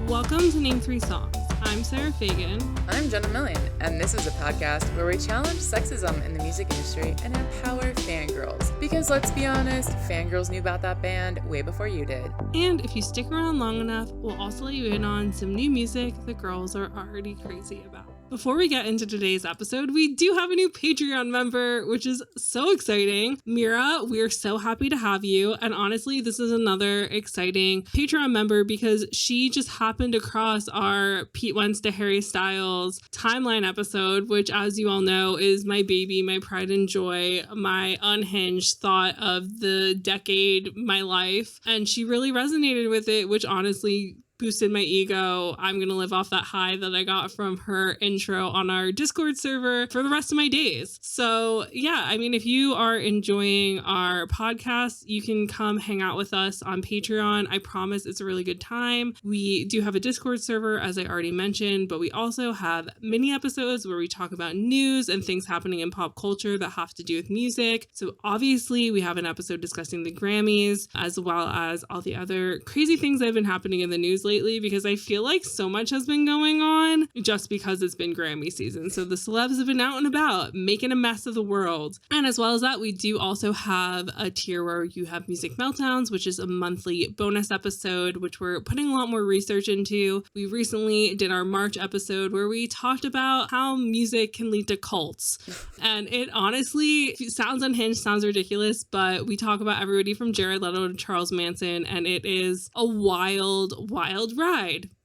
Welcome to Name 3 Songs. I'm Sarah Fagan. I'm Jenna Millian, and this is a podcast where we challenge sexism in the music industry and empower fangirls. Because let's be honest, fangirls knew about that band way before you did. And if you stick around long enough, we'll also let you in on some new music the girls are already crazy about. Before we get into today's episode, we do have a new Patreon member, which is so exciting. Mira, we're so happy to have you. And honestly, this is another exciting Patreon member because she just happened across our Pete Wentz to Harry Styles timeline episode, which, as you all know, is my baby, my pride and joy, my unhinged thought of the decade, my life. And she really resonated with it, which honestly boosted my ego. I'm going to live off that high that I got from her intro on our Discord server for the rest of my days. So yeah, I mean, if you are enjoying our podcast, you can come hang out with us on Patreon. I promise it's a really good time. We do have a Discord server, as I already mentioned, but we also have mini episodes where we talk about news and things happening in pop culture that have to do with music. So obviously we have an episode discussing the Grammys, as well as all the other crazy things that have been happening in the news lately, because I feel like so much has been going on just because it's been Grammy season. So the celebs have been out and about making a mess of the world. And as well as that, we do also have a tier where you have Music Meltdowns, which is a monthly bonus episode, which we're putting a lot more research into. We recently did our March episode where we talked about how music can lead to cults. And it honestly sounds unhinged, sounds ridiculous, but we talk about everybody from Jared Leto to Charles Manson, and it is a wild ride.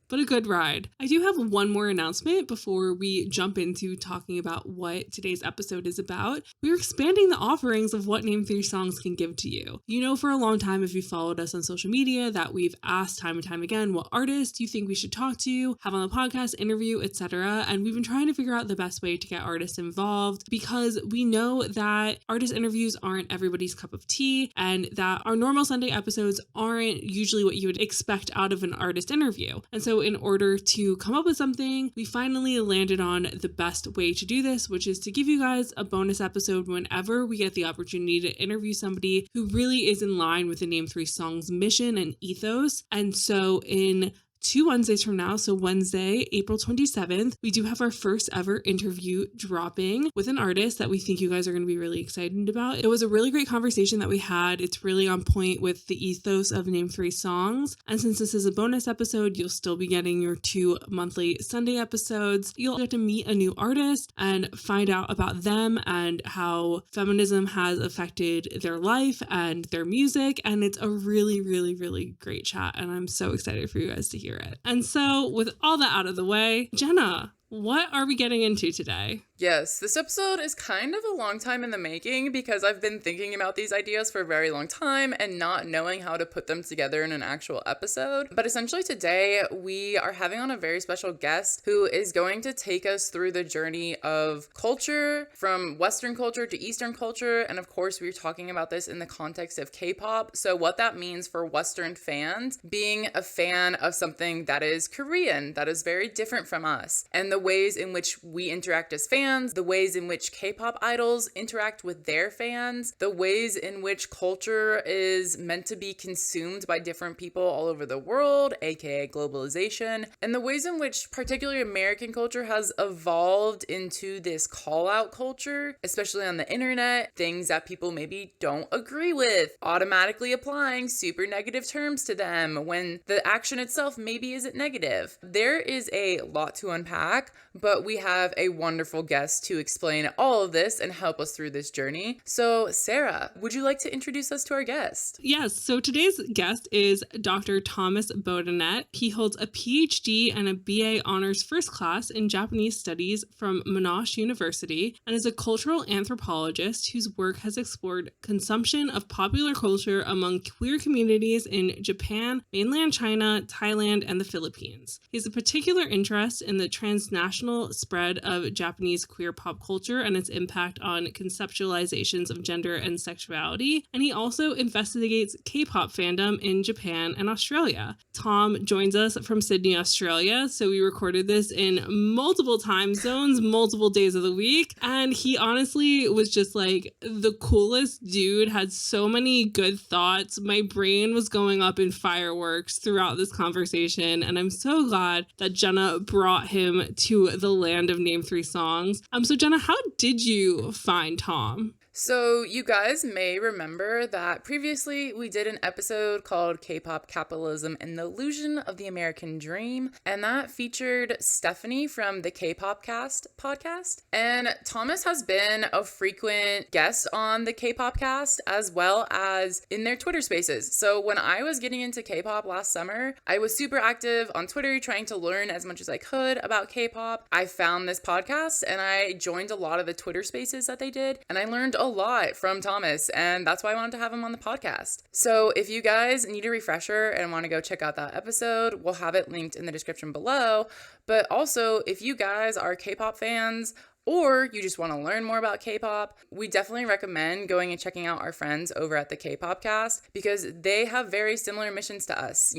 But a good ride. I do have one more announcement before we jump into talking about what today's episode is about. We're expanding the offerings of what Name 3 Songs can give to you. You know, for a long time, if you followed us on social media, that we've asked time and time again what artists you think we should talk to, have on the podcast, interview, etc. And we've been trying to figure out the best way to get artists involved because we know that artist interviews aren't everybody's cup of tea and that our normal Sunday episodes aren't usually what you would expect out of an artist interview. And so in order to come up with something, we finally landed on the best way to do this, which is to give you guys a bonus episode whenever we get the opportunity to interview somebody who really is in line with the Name 3 Songs mission and ethos. And so in 2 Wednesdays from now, so Wednesday, April 27th, we do have our first ever interview dropping with an artist that we think you guys are going to be really excited about. It was a really great conversation that we had. It's really on point with the ethos of Name 3 Songs. And since this is a bonus episode, you'll still be getting your 2 monthly Sunday episodes. You'll get to meet a new artist and find out about them and how feminism has affected their life and their music. And it's a really, really, really great chat. And I'm so excited for you guys to hear it. And so with all that out of the way, Jenna, what are we getting into today? Yes, this episode is kind of a long time in the making because I've been thinking about these ideas for a very long time and not knowing how to put them together in an actual episode. But essentially today we are having on a very special guest who is going to take us through the journey of culture, from Western culture to Eastern culture. And of course, we're talking about this in the context of K-pop. So what that means for Western fans, being a fan of something that is Korean, that is very different from us, and the ways in which we interact as fans, the ways in which K-pop idols interact with their fans, the ways in which culture is meant to be consumed by different people all over the world, aka globalization, and the ways in which particularly American culture has evolved into this call-out culture, especially on the internet, things that people maybe don't agree with, automatically applying super negative terms to them when the action itself maybe isn't negative. There is a lot to unpack, but we have a wonderful guest to explain all of this and help us through this journey. So, Sarah, would you like to introduce us to our guest? Yes, so today's guest is Dr. Thomas Baudinette. He holds a PhD and a BA Honors First Class in Japanese Studies from Monash University and is a cultural anthropologist whose work has explored consumption of popular culture among queer communities in Japan, mainland China, Thailand, and the Philippines. He has a particular interest in the transnational national spread of Japanese queer pop culture and its impact on conceptualizations of gender and sexuality. And he also investigates K-pop fandom in Japan and Australia. Tom joins us from Sydney, Australia. So we recorded this in multiple time zones, multiple days of the week. And he honestly was just like the coolest dude, had so many good thoughts. My brain was going up in fireworks throughout this conversation. And I'm so glad that Jenna brought him to the land of Name 3 songs. So Jenna, how did you find Tom? So you guys may remember that previously we did an episode called K-pop Capitalism and the Illusion of the American Dream, and that featured Stephanie from the K-pop Cast podcast. And Thomas has been a frequent guest on the K-pop Cast as well as in their Twitter spaces. So when I was getting into K-pop last summer, I was super active on Twitter trying to learn as much as I could about K-pop. I found this podcast and I joined a lot of the Twitter spaces that they did, and I learned a lot from Thomas, and that's why I wanted to have him on the podcast. So if you guys need a refresher and want to go check out that episode, we'll have it linked in the description below. But also, if you guys are K-pop fans, or you just want to learn more about K-pop, we definitely recommend going and checking out our friends over at the K-pop Cast, because they have very similar missions to us,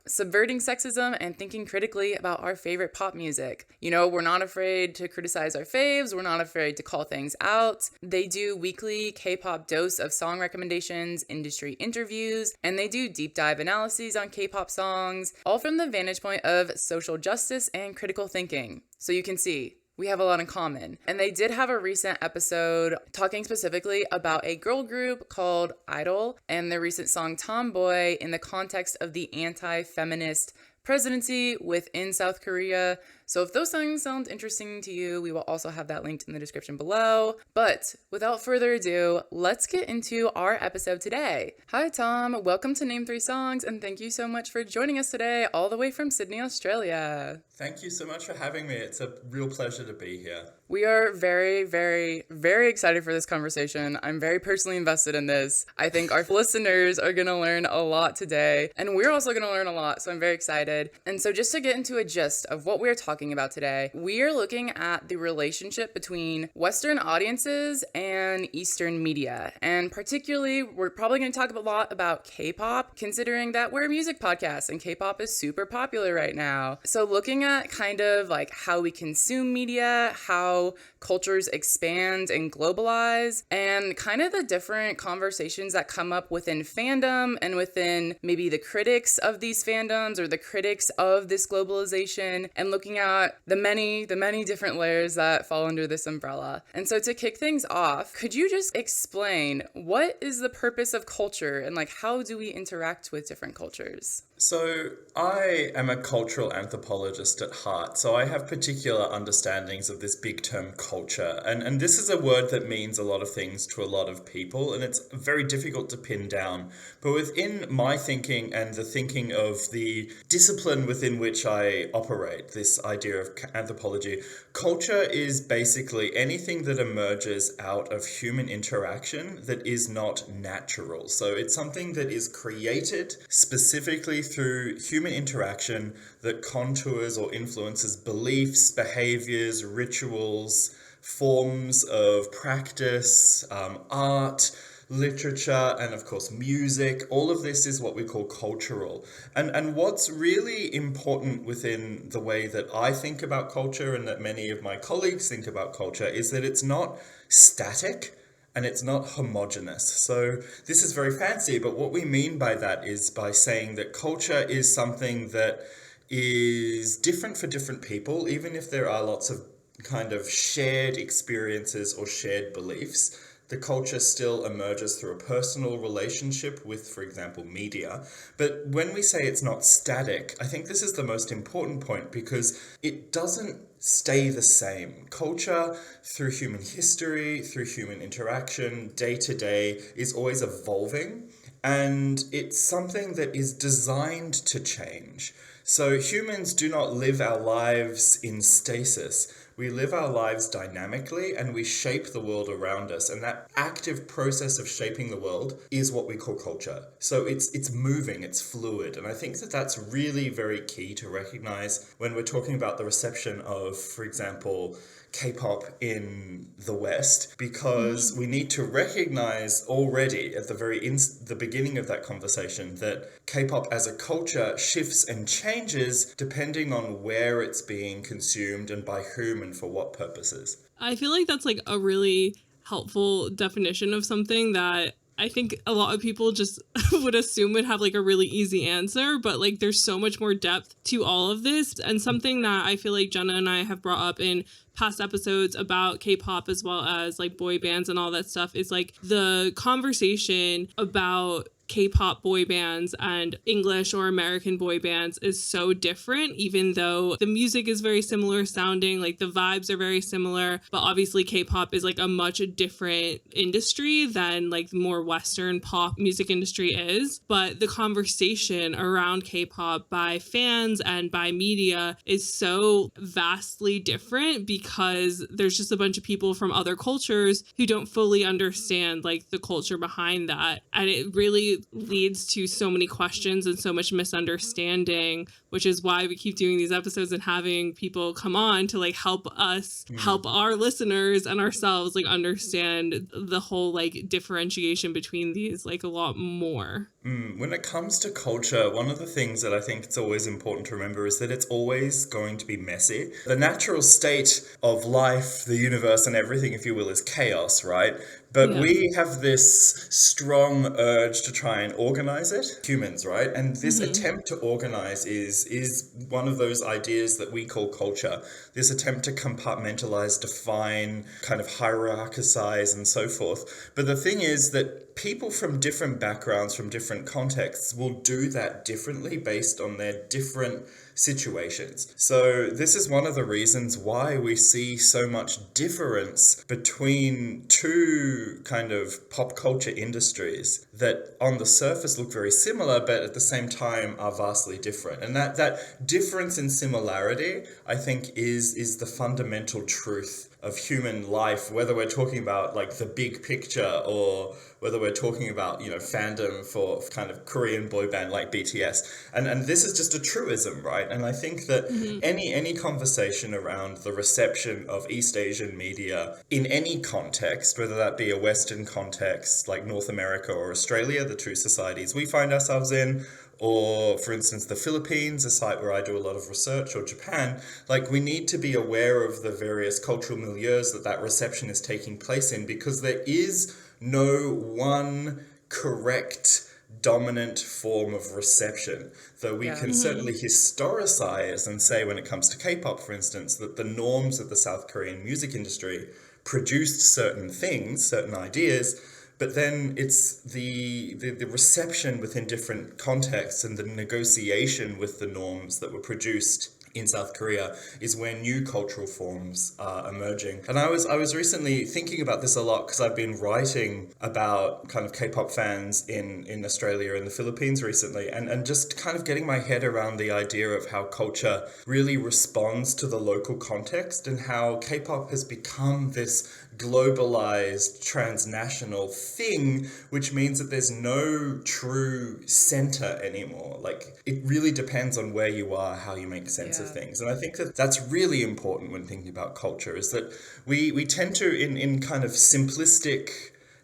subverting sexism and thinking critically about our favorite pop music. We're not afraid to criticize our faves. We're not afraid to call things out. They do weekly K-pop dose of song recommendations, industry interviews, and they do deep dive analyses on K-pop songs, all from the vantage point of social justice and critical thinking. So you can see, we have a lot in common. And they did have a recent episode talking specifically about a girl group called Idol and their recent song Tomboy in the context of the anti-feminist presidency within South Korea. So if those things sound interesting to you, we will also have that linked in the description below. But without further ado, let's get into our episode today. Hi, Tom. Welcome to Name 3 Songs, and thank you so much for joining us today, all the way from Sydney, Australia. Thank you so much for having me. It's a real pleasure to be here. We are very, very, very excited for this conversation. I'm very personally invested in this. I think our listeners are going to learn a lot today, and we're also going to learn a lot, so I'm very excited. And so just to get into a gist of what we're talking about today, we are looking at the relationship between Western audiences and Eastern media. And particularly, we're probably going to talk a lot about K-pop, considering that we're a music podcast and K-pop is super popular right now. So looking at kind of like how we consume media, how cultures expand and globalize, and kind of the different conversations that come up within fandom and within maybe the critics of these fandoms or the critics of this globalization, and looking at the many different layers that fall under this umbrella. And so to kick things off, could you just explain what is the purpose of culture and like how do we interact with different cultures? So I am a cultural anthropologist at heart, so I have particular understandings of this big term culture. And this is a word that means a lot of things to a lot of people, and it's very difficult to pin down. But within my thinking and the thinking of the discipline within which I operate, this idea of anthropology, culture is basically anything that emerges out of human interaction that is not natural. So it's something that is created specifically through human interaction that contours or influences beliefs, behaviors, rituals, forms of practice, art, literature, and of course music. All of this is what we call cultural. And what's really important within the way that I think about culture and that many of my colleagues think about culture is that it's not static and it's not homogeneous. So this is very fancy, but what we mean by that is by saying that culture is something that is different for different people, even if there are lots of kind of shared experiences or shared beliefs. The culture still emerges through a personal relationship with, for example, media. But when we say it's not static, I think this is the most important point because it doesn't stay the same. Culture, through human history, through human interaction, day to day, is always evolving. And it's something that is designed to change. So humans do not live our lives in stasis. we live our lives dynamically and we shape the world around us. And that active process of shaping the world is what we call culture. So it's moving, it's fluid. And I think that that's really very key to recognize when we're talking about the reception of, for example, K-pop in the West, because we need to recognize already at the beginning of that conversation that K-pop as a culture shifts and changes depending on where it's being consumed and by whom and for what purposes. I feel like that's like a really helpful definition of something that I think a lot of people just would assume would have like a really easy answer, but like there's so much more depth to all of this. And something that I feel like Jenna and I have brought up in past episodes about K-pop as well as like boy bands and all that stuff is like the conversation about K-pop boy bands and English or American boy bands is so different, even though the music is very similar sounding, like the vibes are very similar, but obviously K-pop is like a much different industry than like more Western pop music industry is. But the conversation around K-pop by fans and by media is so vastly different because there's just a bunch of people from other cultures who don't fully understand like the culture behind that. And it really leads to so many questions and so much misunderstanding, which is why we keep doing these episodes and having people come on to like help us help our listeners and ourselves like understand the whole like differentiation between these like a lot more. When it comes to culture, one of the things that I think it's always important to remember is that it's always going to be messy. The natural state of life, the universe, and everything, if you will, is chaos, right? But we have this strong urge to try and organize it, humans, right? And this attempt to organize is one of those ideas that we call culture. This attempt to compartmentalize, define, kind of hierarchize, and so forth. But the thing is that people from different backgrounds, from different contexts, will do that differently based on their different situations. So this is one of the reasons why we see so much difference between two kind of pop culture industries that on the surface look very similar, but at the same time are vastly different. And that difference in similarity, I think, is the fundamental truth of human life, whether we're talking about like the big picture or whether we're talking about, you know, fandom for kind of Korean boy band like BTS. And this is just a truism, right? And I think that any conversation around the reception of East Asian media in any context, whether that be a Western context like North America or Australia, the two societies we find ourselves in, or for instance the Philippines, a site where I do a lot of research, or Japan, like we need to be aware of the various cultural milieus that reception is taking place in, because there is no one correct dominant form of reception, though we can certainly historicize and say, when it comes to K-pop, for instance, that the norms of the South Korean music industry produced certain things, certain ideas, but then it's the reception within different contexts and the negotiation with the norms that were produced in South Korea is where new cultural forms are emerging. And I was recently thinking about this a lot because I've been writing about kind of K-pop fans in Australia and the Philippines recently, and just kind of getting my head around the idea of how culture really responds to the local context and how K-pop has become this globalized transnational thing, which means that there's no true center anymore. Like it really depends on where you are, how you make sense of things. And I think that that's really important when thinking about culture, is that we tend to in kind of simplistic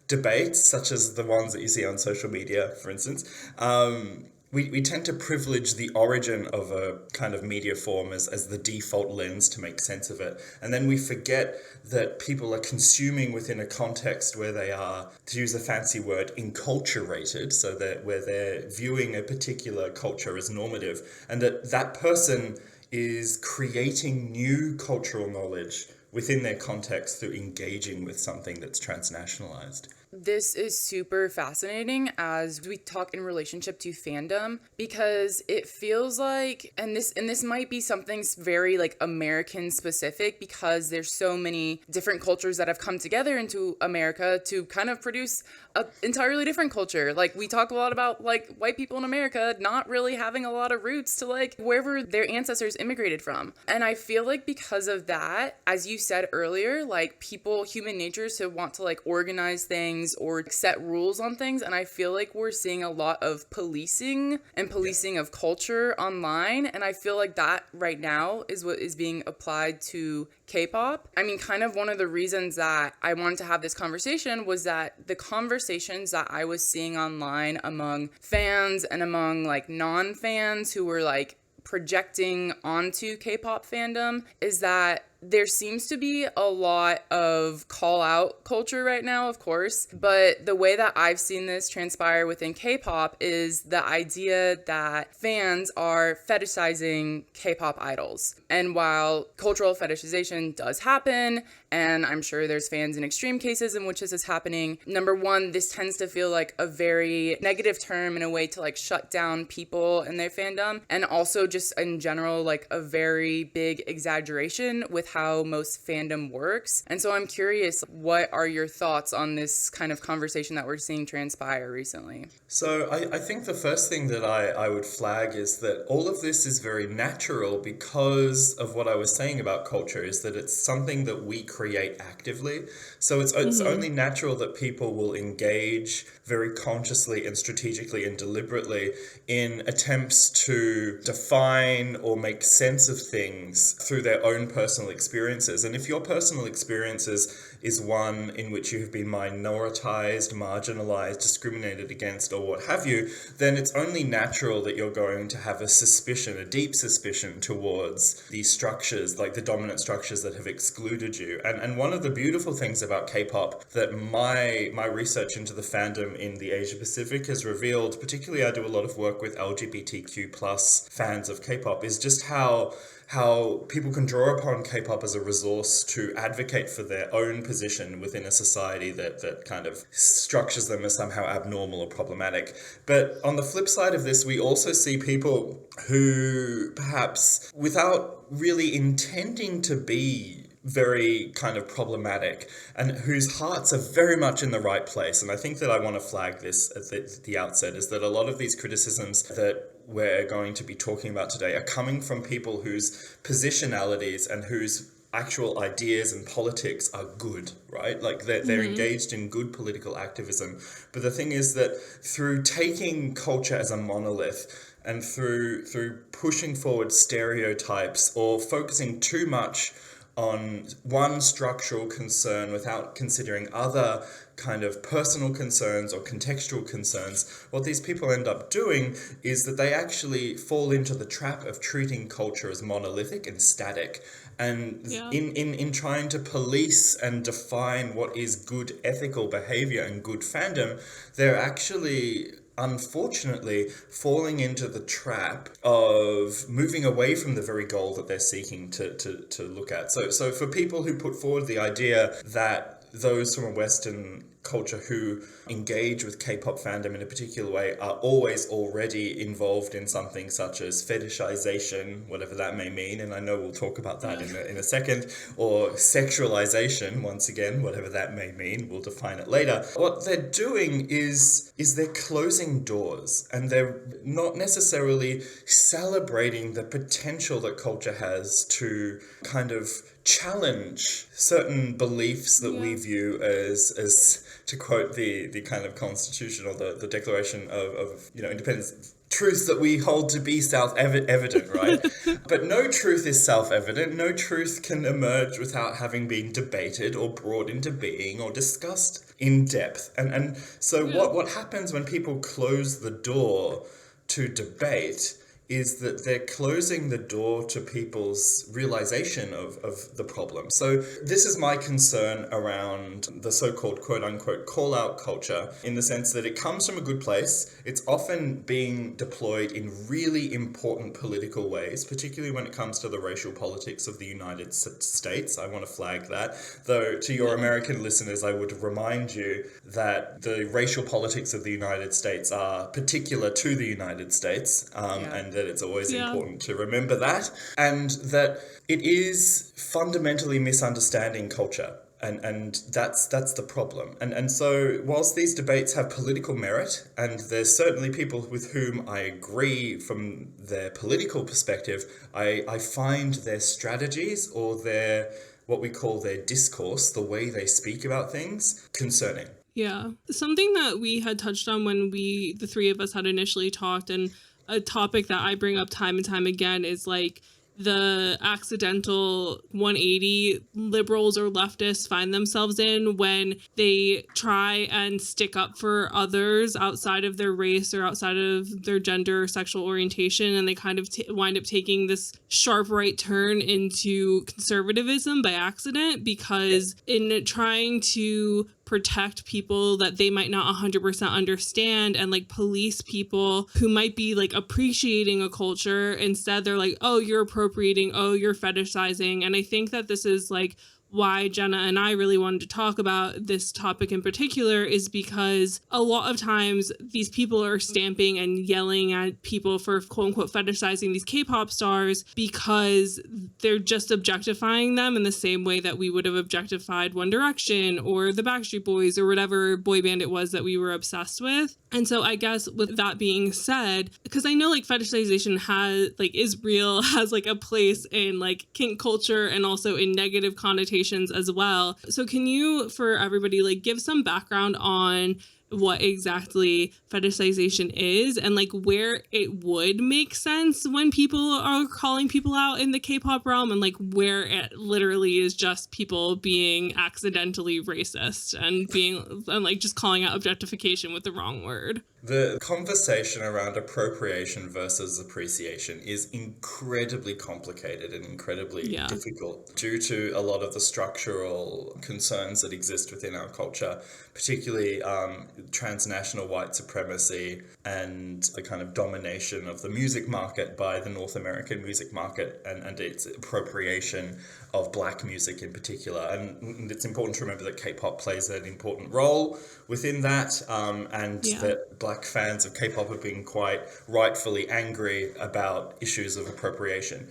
debates such as the ones that you see on social media, for instance, we tend to privilege the origin of a kind of media form as the default lens to make sense of it. And then we forget that people are consuming within a context where they are, to use a fancy word, enculturated, so that where they're viewing a particular culture as normative, and that person is creating new cultural knowledge within their context through engaging with something that's transnationalized. this is super fascinating as we talk in relationship to fandom, because it feels like, and this might be something very like American specific, because there's so many different cultures that have come together into America to kind of produce a entirely different culture. Like, we talk a lot about like white people in America not really having a lot of roots to like wherever their ancestors immigrated from. And I feel like because of that, as you said earlier, like human nature is to want to like organize things or set rules on things. And I feel like we're seeing a lot of policing of culture online. And I feel like that right now is what is being applied to K-pop. I mean, kind of one of the reasons that I wanted to have this conversation was that the conversations that I was seeing online among fans and among like non-fans who were like projecting onto K-pop fandom is that there seems to be a lot of call out culture right now, of course, but the way that I've seen this transpire within K-pop is the idea that fans are fetishizing K-pop idols. And while cultural fetishization does happen, and I'm sure there's fans in extreme cases in which this is happening, number one, this tends to feel like a very negative term in a way to like shut down people and their fandom, and also just in general like a very big exaggeration with how most fandom works. And so I'm curious, what are your thoughts on this kind of conversation that we're seeing transpire recently? So I think the first thing that I would flag is that all of this is very natural because of what I was saying about culture, is that it's something that we create actively. So it's only natural that people will engage very consciously and strategically and deliberately in attempts to define or make sense of things through their own personal experiences. And if your personal experiences is one in which you have been minoritized, marginalized, discriminated against, or what have you, then it's only natural that you're going to have a suspicion, a deep suspicion towards these structures, like the dominant structures that have excluded you. And one of the beautiful things about K-pop that my research into the fandom in the Asia Pacific has revealed, particularly I do a lot of work with LGBTQ plus fans of K-pop, is just how people can draw upon K-pop as a resource to advocate for their own position within a society that kind of structures them as somehow abnormal or problematic. But on the flip side of this, we also see people who perhaps, without really intending to be very kind of problematic, and whose hearts are very much in the right place. And I think that I want to flag this at the outset, is that a lot of these criticisms that we're going to be talking about today are coming from people whose positionalities and whose actual ideas and politics are good, right? Like they're engaged in good political activism. But the thing is that through taking culture as a monolith and through pushing forward stereotypes or focusing too much on one structural concern without considering other kind of personal concerns or contextual concerns, what these people end up doing is that they actually fall into the trap of treating culture as monolithic and static. And in trying to police and define what is good ethical behavior and good fandom, they're actually unfortunately falling into the trap of moving away from the very goal that they're seeking to look at. So for people who put forward the idea that those from a Western culture who engage with K-pop fandom in a particular way are always already involved in something such as fetishization, whatever that may mean, and I know we'll talk about that in a second, or sexualization, once again, whatever that may mean, we'll define it later. What they're doing is they're closing doors, and they're not necessarily celebrating the potential that culture has to kind of challenge certain beliefs that we view as to quote the kind of constitution or the Declaration of Independence, truths that we hold to be self-evident, right? But no truth is self-evident. No truth can emerge without having been debated or brought into being or discussed in depth. And so what happens when people close the door to debate is that they're closing the door to people's realization of the problem. So this is my concern around the so-called quote-unquote call-out culture, in the sense that it comes from a good place. It's often being deployed in really important political ways, particularly when it comes to the racial politics of the United States. I want to flag that. Though to your American listeners, I would remind you that the racial politics of the United States are particular to the United States, and that it's always important to remember that, and that it is fundamentally misunderstanding culture. And that's the problem. And so whilst these debates have political merit, and there's certainly people with whom I agree from their political perspective, I find their strategies or their what we call their discourse, the way they speak about things, concerning. Yeah. Something that we had touched on when the three of us had initially talked, and a topic that I bring up time and time again, is like the accidental 180 liberals or leftists find themselves in when they try and stick up for others outside of their race or outside of their gender or sexual orientation, and they kind of wind up taking this sharp right turn into conservatism by accident, because in trying to protect people that they might not 100% understand and like police people who might be like appreciating a culture, instead they're like, oh, you're appropriating, oh, you're fetishizing. And I think that this is like why Jenna and I really wanted to talk about this topic in particular, is because a lot of times these people are stamping and yelling at people for quote unquote fetishizing these K-pop stars because they're just objectifying them in the same way that we would have objectified One Direction or the Backstreet Boys or whatever boy band it was that we were obsessed with. And so I guess with that being said, because I know like fetishization is real, has like a place in like kink culture and also in negative connotations as well. So can you, for everybody, like give some background on what exactly fetishization is and like where it would make sense when people are calling people out in the K-pop realm, and like where it literally is just people being accidentally racist and like just calling out objectification with the wrong word? The conversation around appropriation versus appreciation is incredibly complicated and incredibly difficult due to a lot of the structural concerns that exist within our culture, particularly transnational white supremacy and the kind of domination of the music market by the North American music market and its appropriation of black music in particular. And it's important to remember that K-pop plays an important role within that, and that black fans of K-pop have been quite rightfully angry about issues of appropriation.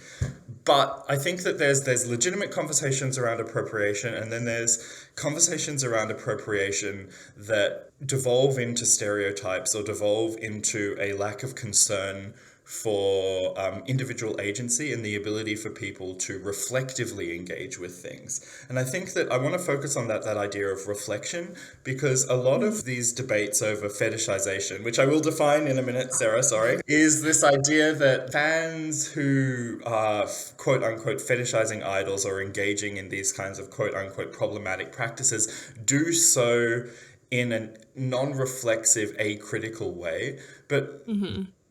But I think that there's legitimate conversations around appropriation, and then there's conversations around appropriation that devolve into stereotypes or devolve into a lack of concern for individual agency and the ability for people to reflectively engage with things. And I think that I want to focus on that idea of reflection, because a lot of these debates over fetishization, which I will define in a minute, Sarah, sorry, is this idea that fans who are quote unquote fetishizing idols or engaging in these kinds of quote unquote problematic practices do so in a non-reflexive, acritical way. But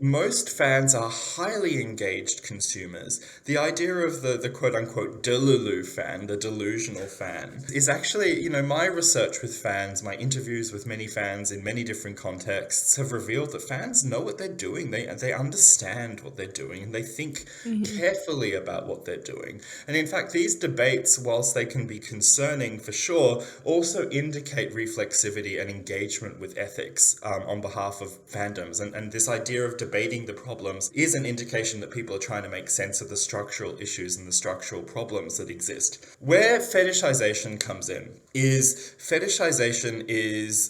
most fans are highly engaged consumers. The idea of the quote-unquote delulu fan, the delusional fan, is actually, my research with fans, my interviews with many fans in many different contexts have revealed that fans know what they're doing. They understand what they're doing, and they think carefully about what they're doing. And in fact, these debates, whilst they can be concerning for sure, also indicate reflexivity and engagement with ethics on behalf of fandoms. And this idea of debating the problems is an indication that people are trying to make sense of the structural issues and the structural problems that exist. Where fetishization comes in is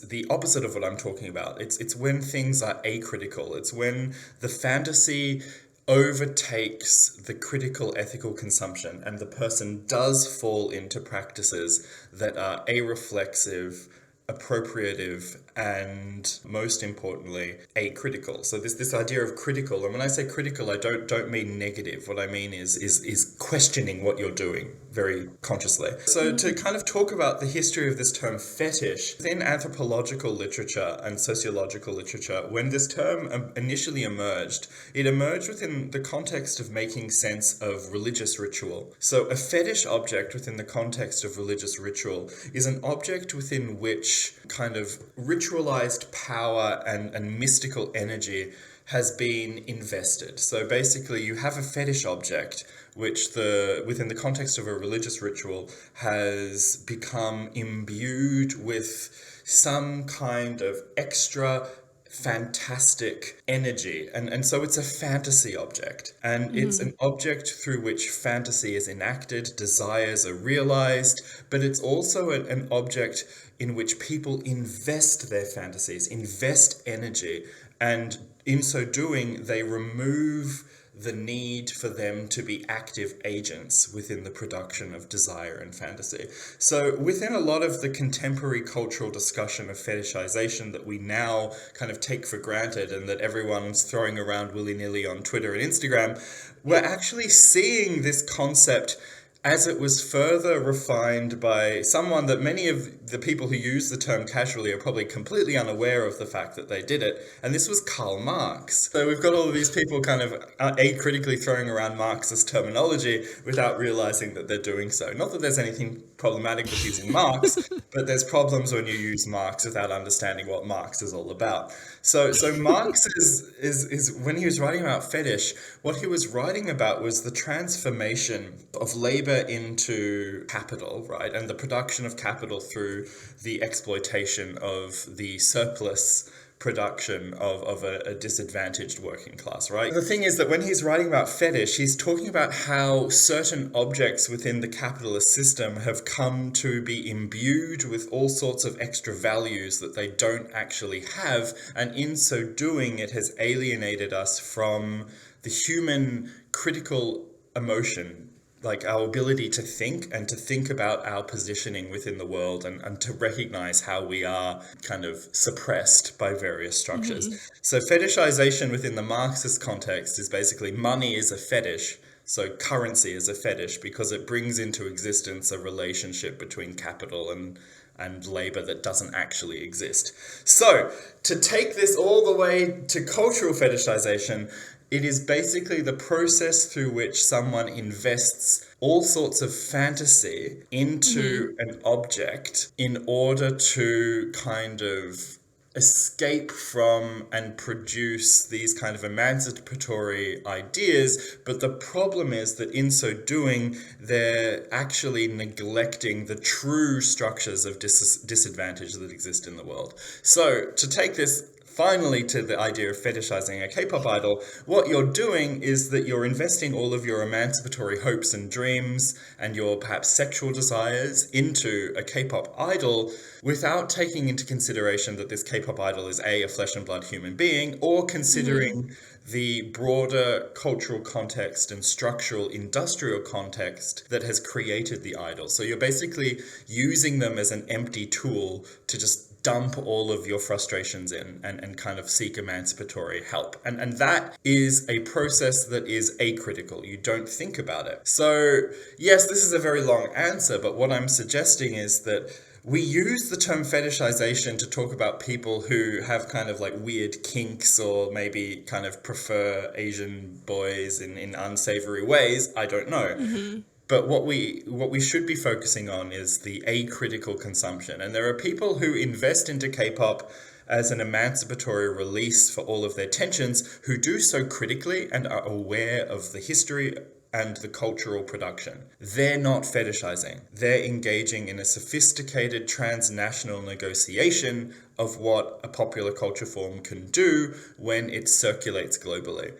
the opposite of what I'm talking about. It's when things are acritical. It's when the fantasy overtakes the critical ethical consumption and the person does fall into practices that are areflexive, appropriative, and most importantly, acritical. So this idea of critical, and when I say critical, I don't mean negative. What I mean is questioning what you're doing very consciously. So to kind of talk about the history of this term fetish, within anthropological literature and sociological literature, when this term initially emerged, it emerged within the context of making sense of religious ritual. So a fetish object within the context of religious ritual is an object within which kind of ritualized power and mystical energy has been invested. So basically you have a fetish object which within the context of a religious ritual has become imbued with some kind of extra fantastic energy, and so it's a fantasy object, and it's an object through which fantasy is enacted, desires are realized, but it's also an object in which people invest their fantasies, invest energy, and in so doing they remove the need for them to be active agents within the production of desire and fantasy. So within a lot of the contemporary cultural discussion of fetishization that we now kind of take for granted and that everyone's throwing around willy-nilly on Twitter and Instagram, we're actually seeing this concept as it was further refined by someone that many of the people who use the term casually are probably completely unaware of the fact that they did it, and this was Karl Marx. So we've got all of these people kind of acritically throwing around Marxist terminology without realizing that they're doing so. Not that there's anything problematic with using Marx, but there's problems when you use Marx without understanding what Marx is all about. So Marx is when he was writing about fetish, what he was writing about was the transformation of labor into capital, right? And the production of capital through the exploitation of the surplus production of a disadvantaged working class, right? The thing is that when he's writing about fetish, he's talking about how certain objects within the capitalist system have come to be imbued with all sorts of extra values that they don't actually have, and in so doing, it has alienated us from the human critical emotion, like our ability to think and to think about our positioning within the world and to recognize how we are kind of suppressed by various structures. So fetishization within the Marxist context is basically money is a fetish. So currency is a fetish because it brings into existence a relationship between capital and labor that doesn't actually exist. So to take this all the way to cultural fetishization, it is basically the process through which someone invests all sorts of fantasy into an object in order to kind of escape from and produce these kind of emancipatory ideas. But the problem is that in so doing, they're actually neglecting the true structures of disadvantage that exist in the world. So to take this finally to the idea of fetishizing a K-pop idol, what you're doing is that you're investing all of your emancipatory hopes and dreams and your perhaps sexual desires into a K-pop idol without taking into consideration that this K-pop idol is a flesh and blood human being, or considering the broader cultural context and structural industrial context that has created the idol. So you're basically using them as an empty tool to just dump all of your frustrations in and kind of seek emancipatory help. And that is a process that is acritical. You don't think about it. So yes, this is a very long answer, but what I'm suggesting is that we use the term fetishization to talk about people who have kind of like weird kinks or maybe kind of prefer Asian boys in unsavory ways. I don't know. But what we should be focusing on is the acritical consumption. And there are people who invest into K-pop as an emancipatory release for all of their tensions, who do so critically and are aware of the history and the cultural production. They're not fetishizing. They're engaging in a sophisticated transnational negotiation of what a popular culture form can do when it circulates globally.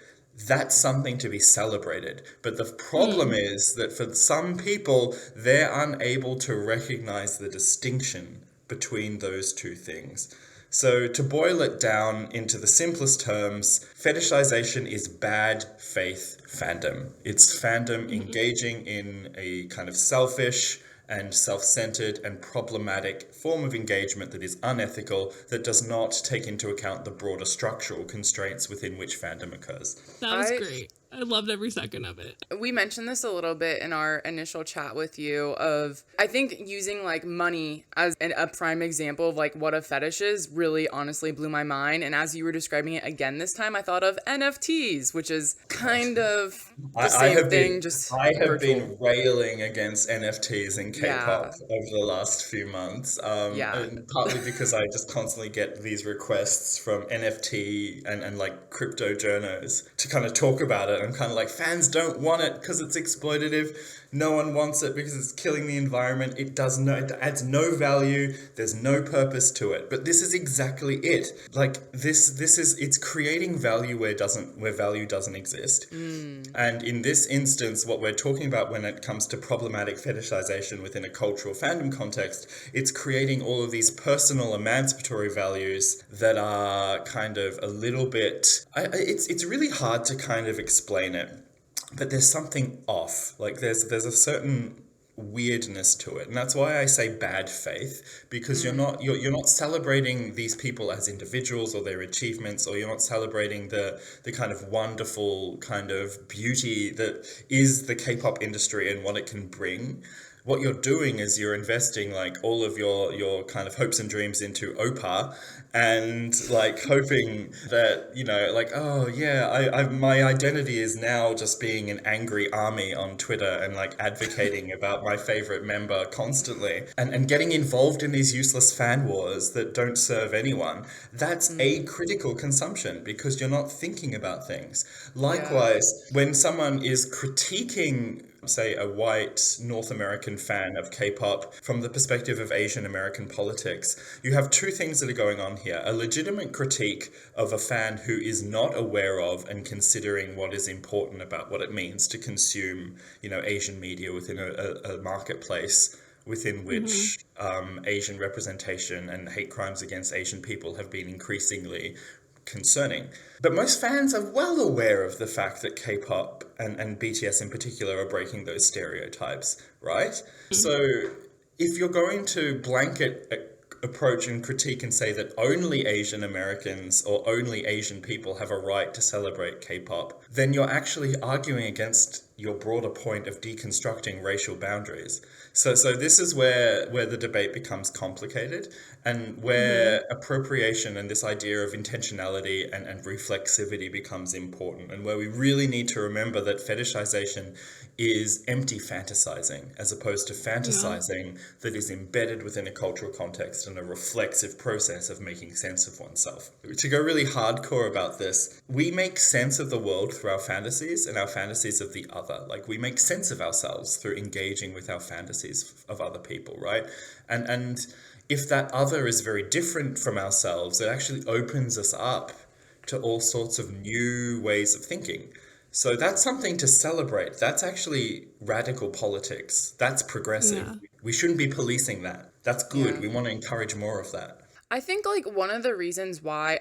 That's something to be celebrated. But the problem is that for some people, they're unable to recognize the distinction between those two things. So to boil it down into the simplest terms, fetishization is bad faith fandom. It's fandom engaging in a kind of selfish and self-centered and problematic form of engagement that is unethical, that does not take into account the broader structural constraints within which fandom occurs. That was great. I loved every second of it. We mentioned this a little bit in our initial chat with you of, I think using like money as a prime example of like what a fetish is really honestly blew my mind. And as you were describing it again this time, I thought of NFTs, which is kind of the same thing, just I have virtual. been railing against NFTs and K-pop over the last few months. And partly because I just constantly get these requests from NFT and like crypto journos to kind of talk about it. I'm kind of like, fans don't want it because it's exploitative. No one wants it because it's killing the environment. It adds no value. There's no purpose to it. But this is exactly it. Like it's creating value where value doesn't exist. And in this instance, what we're talking about when it comes to problematic fetishization within a cultural fandom context, it's creating all of these personal emancipatory values that are kind of a little bit, it's really hard to kind of explain it. But there's something off. Like there's a certain weirdness to it, and that's why I say bad faith, because you're not celebrating these people as individuals or their achievements, or you're not celebrating the kind of wonderful kind of beauty that is the K-pop industry and what it can bring. What you're doing is you're investing like all of your kind of hopes and dreams into OPA, and like hoping that, you know, like, oh yeah, I my identity is now just being an angry army on Twitter and like advocating about my favorite member constantly and getting involved in these useless fan wars that don't serve anyone. That's a critical consumption because you're not thinking about things. Likewise, when someone is critiquing, say, a white North American fan of K-pop from the perspective of Asian American politics, you have two things that are going on here. A legitimate critique of a fan who is not aware of and considering what is important about what it means to consume, you know, Asian media within a marketplace within which Asian representation and hate crimes against Asian people have been increasingly concerning. But most fans are well aware of the fact that K-pop and BTS in particular are breaking those stereotypes, right? So if you're going to blanket approach and critique and say that only Asian Americans or only Asian people have a right to celebrate K-pop, then you're actually arguing against your broader point of deconstructing racial boundaries. So this is where the debate becomes complicated, and where appropriation and this idea of intentionality and reflexivity becomes important, and where we really need to remember that fetishization is empty fantasizing as opposed to fantasizing that is embedded within a cultural context and a reflexive process of making sense of oneself. To go really hardcore about this, we make sense of the world through our fantasies and our fantasies of the other. Like, we make sense of ourselves through engaging with our fantasies of other people, right? And if that other is very different from ourselves, it actually opens us up to all sorts of new ways of thinking. So that's something to celebrate. That's actually radical politics. That's progressive. Yeah. We shouldn't be policing that. That's good. We want to encourage more of that. I think like one of the reasons why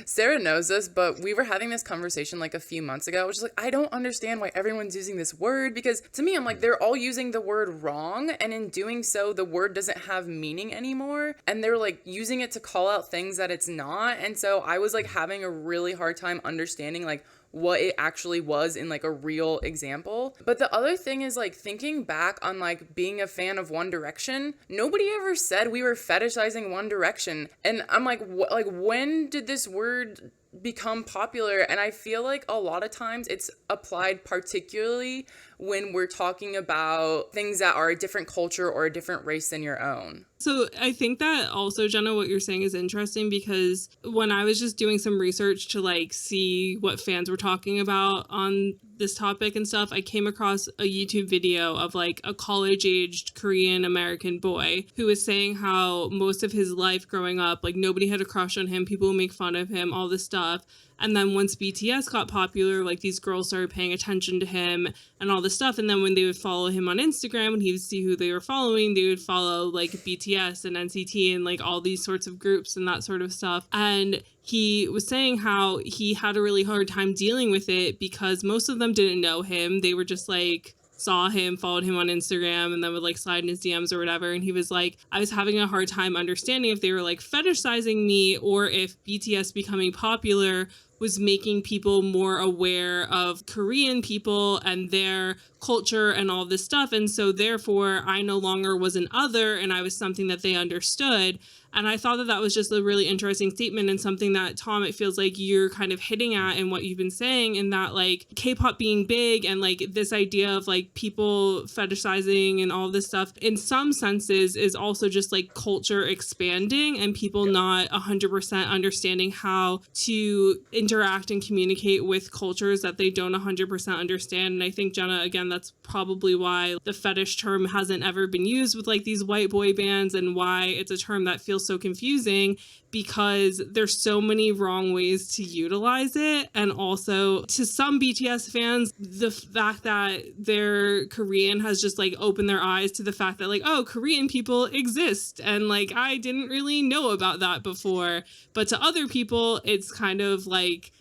Sarah knows this, but we were having this conversation like a few months ago, which is like, I don't understand why everyone's using this word, because to me, I'm like, they're all using the word wrong. And in doing so, the word doesn't have meaning anymore. And they're like using it to call out things that it's not. And so I was like having a really hard time understanding like what it actually was in like a real example. But the other thing is like thinking back on like being a fan of One Direction, nobody ever said we were fetishizing One Direction. And I'm like, like when did this word become popular? And I feel like a lot of times it's applied particularly when we're talking about things that are a different culture or a different race than your own. So I think that also, Jenna, what you're saying is interesting, because when I was just doing some research to like see what fans were talking about on this topic and stuff, I came across a YouTube video of like a college-aged Korean American boy who was saying how most of his life growing up, like nobody had a crush on him, people would make fun of him, all this stuff. And then once BTS got popular, like these girls started paying attention to him and all this stuff. And then when they would follow him on Instagram and he would see who they were following, they would follow like BTS and NCT and like all these sorts of groups and that sort of stuff. And he was saying how he had a really hard time dealing with it because most of them didn't know him. They were just like saw him, followed him on Instagram, and then would like slide in his DMs or whatever. And he was like, I was having a hard time understanding if they were like fetishizing me or if BTS becoming popular was making people more aware of Korean people and their culture and all this stuff. And so therefore I no longer was an other and I was something that they understood. And I thought that that was just a really interesting statement and something that, Tom, it feels like you're kind of hitting at in what you've been saying, in that like K-pop being big and like this idea of like people fetishizing and all this stuff in some senses is also just like culture expanding and people not 100% understanding how to interact and communicate with cultures that they don't 100% understand. And I think, Jenna, again, that's probably why the fetish term hasn't ever been used with like these white boy bands and why it's a term that feels so confusing, because there's so many wrong ways to utilize it. And also to some BTS fans, the fact that they're Korean has just like opened their eyes to the fact that like, oh, Korean people exist. And like, I didn't really know about that before. But to other people, it's kind of like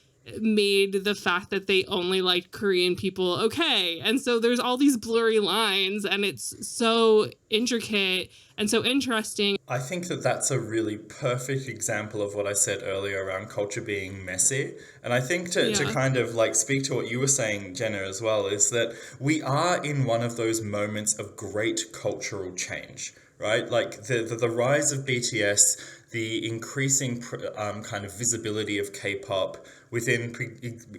made the fact that they only liked Korean people okay. And so there's all these blurry lines and it's so intricate and so interesting. I think that that's a really perfect example of what I said earlier around culture being messy. And I think to kind of like speak to what you were saying, Jenna, as well, is that we are in one of those moments of great cultural change, right? Like the rise of BTS, the increasing kind of visibility of K-pop within,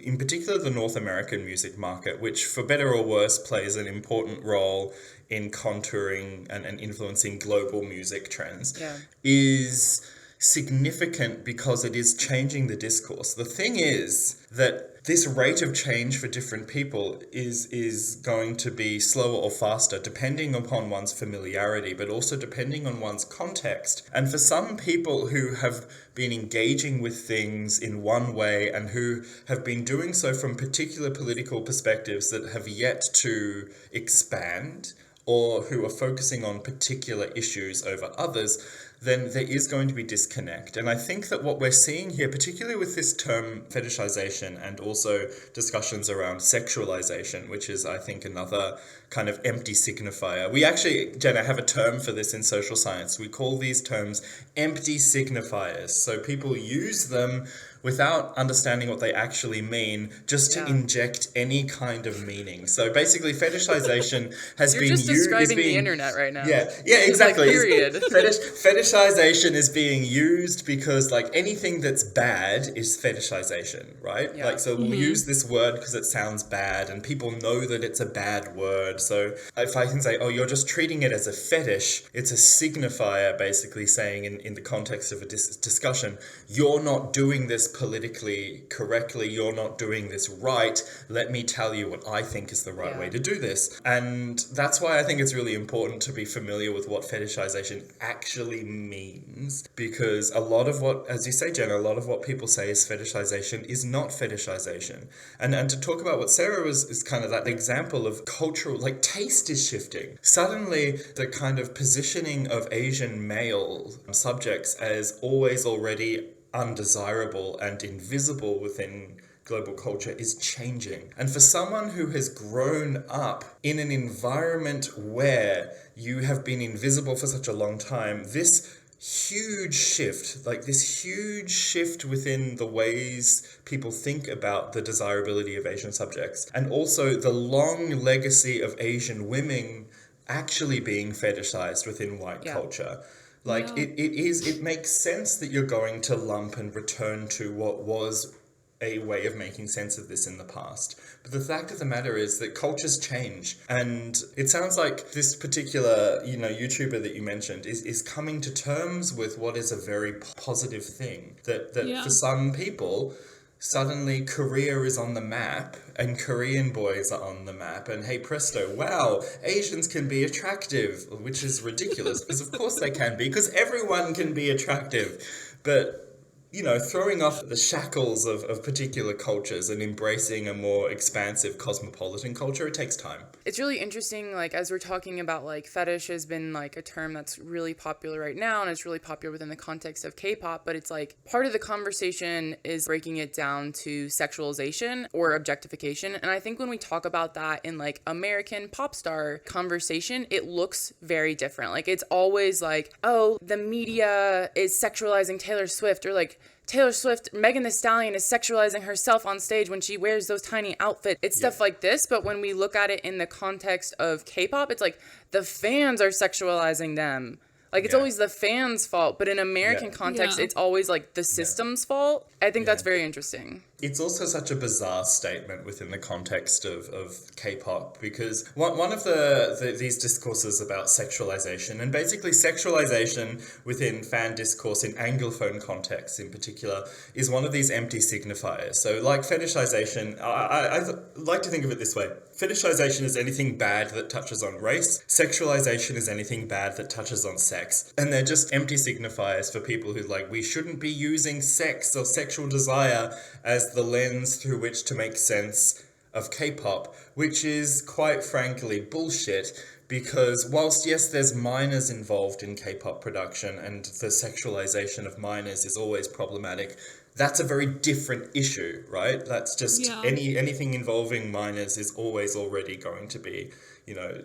in particular, the North American music market, which for better or worse plays an important role in contouring and influencing global music trends, is significant because it is changing the discourse. The thing is that this rate of change for different people is going to be slower or faster depending upon one's familiarity, but also depending on one's context. And for some people who have been engaging with things in one way and who have been doing so from particular political perspectives that have yet to expand, or who are focusing on particular issues over others, then there is going to be disconnect. And I think that what we're seeing here, particularly with this term fetishization and also discussions around sexualization, which is, I think, another kind of empty signifier. We actually, Jenna, have a term for this in social science. We call these terms empty signifiers. So people use them without understanding what they actually mean, just to inject any kind of meaning. So basically, fetishization has You're been just describing the internet right now. Yeah, exactly. Like, period. Fetishization is being used because like anything that's bad is fetishization, right? Yeah. Like, so we'll use this word because it sounds bad and people know that it's a bad word. So if I can say, oh, you're just treating it as a fetish, it's a signifier basically saying in the context of a discussion, you're not doing this politically correctly, you're not doing this right, let me tell you what I think is the right way to do this. And that's why I think it's really important to be familiar with what fetishization actually means, because a lot of what, as you say, Jenna, a lot of what people say is fetishization is not fetishization. And to talk about what Sarah was, is kind of that example of cultural, like taste is shifting. Suddenly the kind of positioning of Asian male subjects as always already undesirable and invisible within global culture is changing. And for someone who has grown up in an environment where you have been invisible for such a long time, this huge shift, like this huge shift within the ways people think about the desirability of Asian subjects, and also the long legacy of Asian women actually being fetishized within white culture. Like, it makes sense that you're going to lump and return to what was a way of making sense of this in the past. But the fact of the matter is that cultures change. And it sounds like this particular, YouTuber that you mentioned is coming to terms with what is a very positive thing. That for some people, suddenly Korea is on the map and Korean boys are on the map, and hey presto, wow, Asians can be attractive, which is ridiculous because of course they can be, because everyone can be attractive. But throwing off the shackles of particular cultures and embracing a more expansive cosmopolitan culture, it takes time. It's really interesting, like, as we're talking about, like, fetish has been, like, a term that's really popular right now, and it's really popular within the context of K-pop, but it's, like, part of the conversation is breaking it down to sexualization or objectification, and I think when we talk about that in, like, American pop star conversation, it looks very different. Like, it's always like, oh, the media is sexualizing Taylor Swift, or, like, Taylor Swift, Megan Thee Stallion is sexualizing herself on stage when she wears those tiny outfits. It's stuff like this, but when we look at it in the context of K-pop, it's like the fans are sexualizing them. Like, it's always the fans' fault, but in American context, it's always, like, the system's fault. I think that's very interesting. It's also such a bizarre statement within the context of K-pop, because one of these discourses about sexualization, and basically sexualization within fan discourse in Anglophone contexts in particular, is one of these empty signifiers. So like fetishization, I like to think of it this way. Fetishization is anything bad that touches on race. Sexualization is anything bad that touches on sex. And they're just empty signifiers for people who, like, we shouldn't be using sex or sexual desire as the lens through which to make sense of K-pop, which is quite frankly bullshit, because whilst yes, there's minors involved in K-pop production and the sexualization of minors is always problematic, that's a very different issue, right? That's just anything involving minors is always already going to be,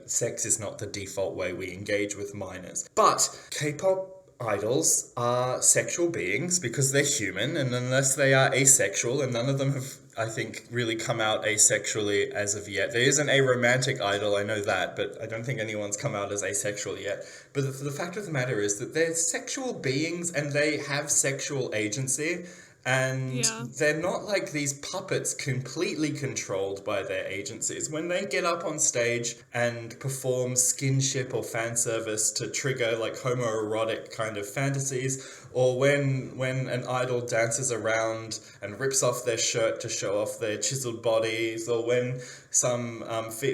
sex is not the default way we engage with minors. But K-pop idols are sexual beings because they're human, and unless they are asexual, and none of them have, I think, really come out asexually as of yet. There is an aromantic idol, I know that, but I don't think anyone's come out as asexual yet. But the fact of the matter is that they're sexual beings and they have sexual agency. And they're not like these puppets completely controlled by their agencies. When they get up on stage and perform skinship or fan service to trigger like homoerotic kind of fantasies, or when an idol dances around and rips off their shirt to show off their chiseled bodies, or when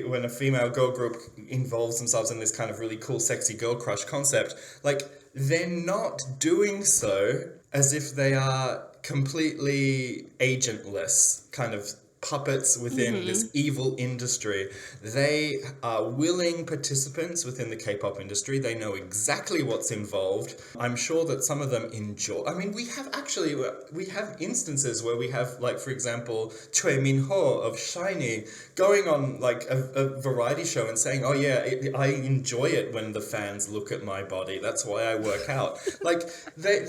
when a female girl group involves themselves in this kind of really cool sexy girl crush concept, like, they're not doing so as if they are completely agentless kind of puppets within this evil industry. They are willing participants within the K-pop industry. They know exactly what's involved. I'm sure that some of them enjoy. I mean, we have instances where we have, like, for example, Choi Min-ho of SHINee going on like a variety show and saying, oh yeah, I enjoy it when the fans look at my body. That's why I work out. Like, they're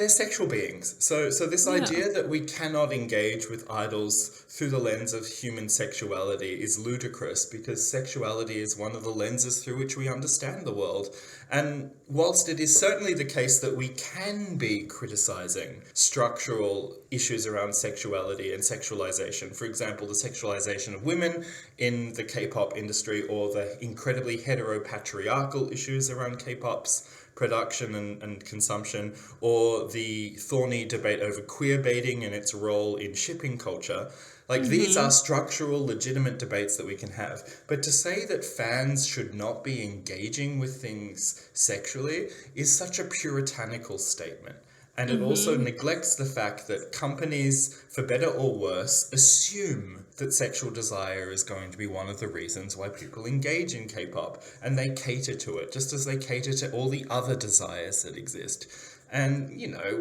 sexual beings. So this idea that we cannot engage with idols through the lens of human sexuality is ludicrous, because sexuality is one of the lenses through which we understand the world. And whilst it is certainly the case that we can be criticizing structural issues around sexuality and sexualization, for example, the sexualization of women in the K-pop industry, or the incredibly heteropatriarchal issues around K-pop's production and consumption, or the thorny debate over queer baiting and its role in shipping culture. Like, these are structural, legitimate debates that we can have. But to say that fans should not be engaging with things sexually is such a puritanical statement. And it also neglects the fact that companies, for better or worse, assume that sexual desire is going to be one of the reasons why people engage in K-pop. And they cater to it, just as they cater to all the other desires that exist. And,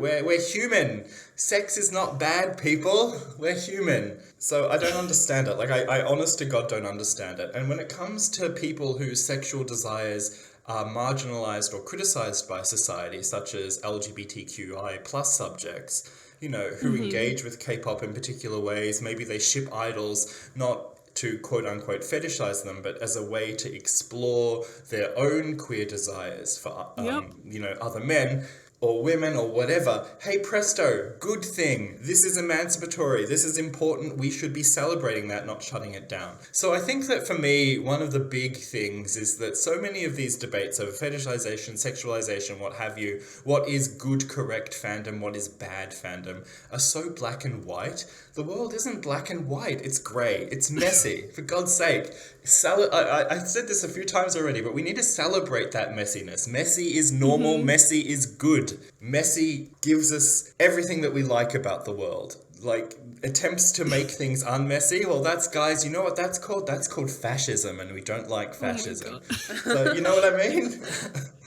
we're human. Sex is not bad, people. We're human. So I don't understand it. Like, I honest to God don't understand it. And when it comes to people whose sexual desires are marginalized or criticized by society, such as LGBTQI plus subjects, who engage with K-pop in particular ways. Maybe they ship idols not to quote-unquote fetishize them, but as a way to explore their own queer desires for, other men or women or whatever. Hey presto, good thing. This is emancipatory. This is important. We should be celebrating that, not shutting it down. So I think that for me, one of the big things is that so many of these debates over fetishization, sexualization, what have you, what is good, correct fandom, what is bad fandom, are so black and white. The world isn't black and white. It's grey. It's messy. For God's sake. I said this a few times already, but we need to celebrate that messiness. Messy is normal. Messy is good. good. Messy gives us everything that we like about the world. Like, attempts to make things unmessy, well, that's, guys, you know what that's called? That's called fascism, and we don't like fascism. So, you know what I mean?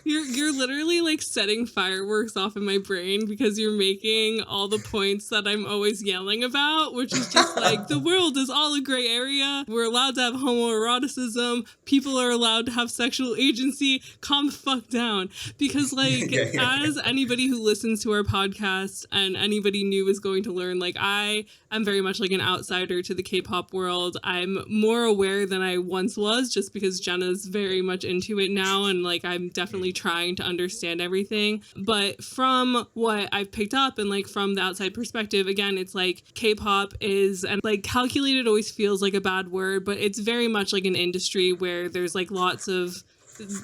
You're literally like setting fireworks off in my brain because you're making all the points that I'm always yelling about, which is just like the world is all a gray area. We're allowed to have homoeroticism. People are allowed to have sexual agency. Calm the fuck down. Because like as anybody who listens to our podcast and anybody new is going to learn, like I am very much like an outsider to the K-pop world. I'm more aware than I once was just because Jenna's very much into it now, and like I'm definitely trying to understand everything. But from what I've picked up and like from the outside perspective, again, it's like K-pop is, and like calculated always feels like a bad word, but it's very much like an industry where there's like lots of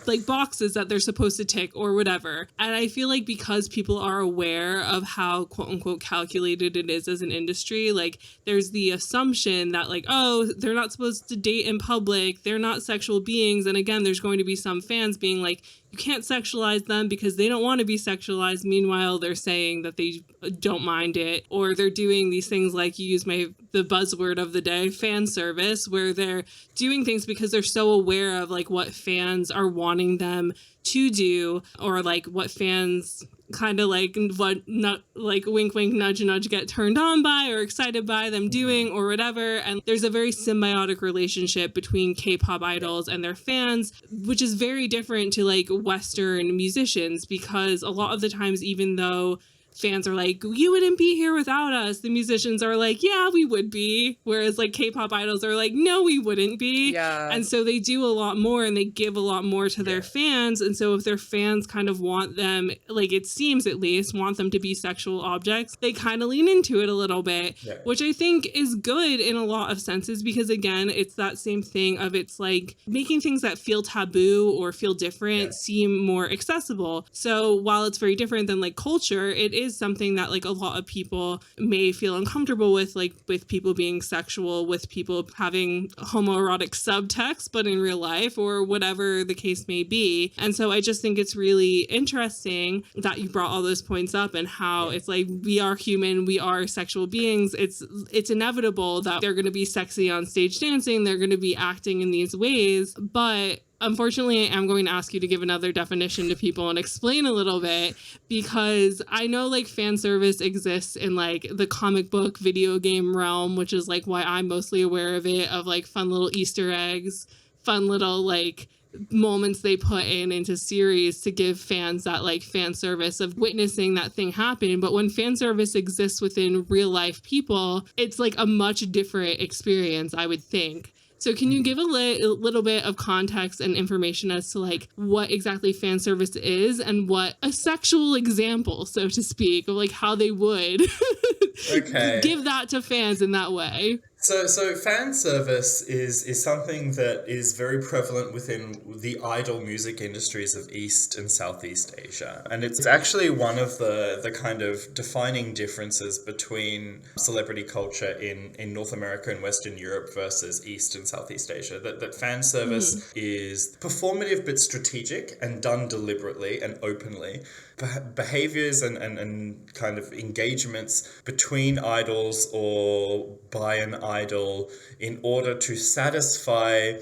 like boxes that they're supposed to tick or whatever. And I feel like because people are aware of how quote unquote calculated it is as an industry, like there's the assumption that like, oh, they're not supposed to date in public, they're not sexual beings. And again, there's going to be some fans being like, you can't sexualize them because they don't want to be sexualized. Meanwhile, they're saying that they don't mind it, or they're doing these things like, you use the buzzword of the day, fan service, where they're doing things because they're so aware of like what fans are wanting them to do, or like what fans kind of like like wink wink nudge nudge get turned on by or excited by them doing or whatever. And there's a very symbiotic relationship between K-pop idols and their fans, which is very different to like Western musicians, because a lot of the times, even though fans are like, you wouldn't be here without us, the musicians are like, yeah, we would be. Whereas like K-pop idols are like, no, we wouldn't be. Yeah. And so they do a lot more and they give a lot more to their fans. And so if their fans kind of want them, like it seems at least, want them to be sexual objects, they kind of lean into it a little bit, which I think is good in a lot of senses, because again, it's that same thing of, it's like making things that feel taboo or feel different seem more accessible. So while it's very different than like culture, it is something that like a lot of people may feel uncomfortable with, like with people being sexual, with people having homoerotic subtext, but in real life, or whatever the case may be. And so I just think it's really interesting that you brought all those points up, and how it's like, we are human, we are sexual beings. It's inevitable that they're going to be sexy on stage dancing, they're going to be acting in these ways, but unfortunately, I'm going to ask you to give another definition to people and explain a little bit, because I know like fan service exists in like the comic book video game realm, which is like why I'm mostly aware of it, of like fun little Easter eggs, fun little like moments they put into series to give fans that like fan service of witnessing that thing happen. But when fan service exists within real life people, it's like a much different experience, I would think. So can you give a little bit of context and information as to like what exactly fan service is, and what a sexual example, so to speak, of like how they would give that to fans in that way? So fan service is something that is very prevalent within the idol music industries of East and Southeast Asia. And it's actually one of the kind of defining differences between celebrity culture in North America and Western Europe versus East and Southeast Asia. That fan service is performative but strategic and done deliberately and openly. Behaviors and kind of engagements between idols or by an idol in order to satisfy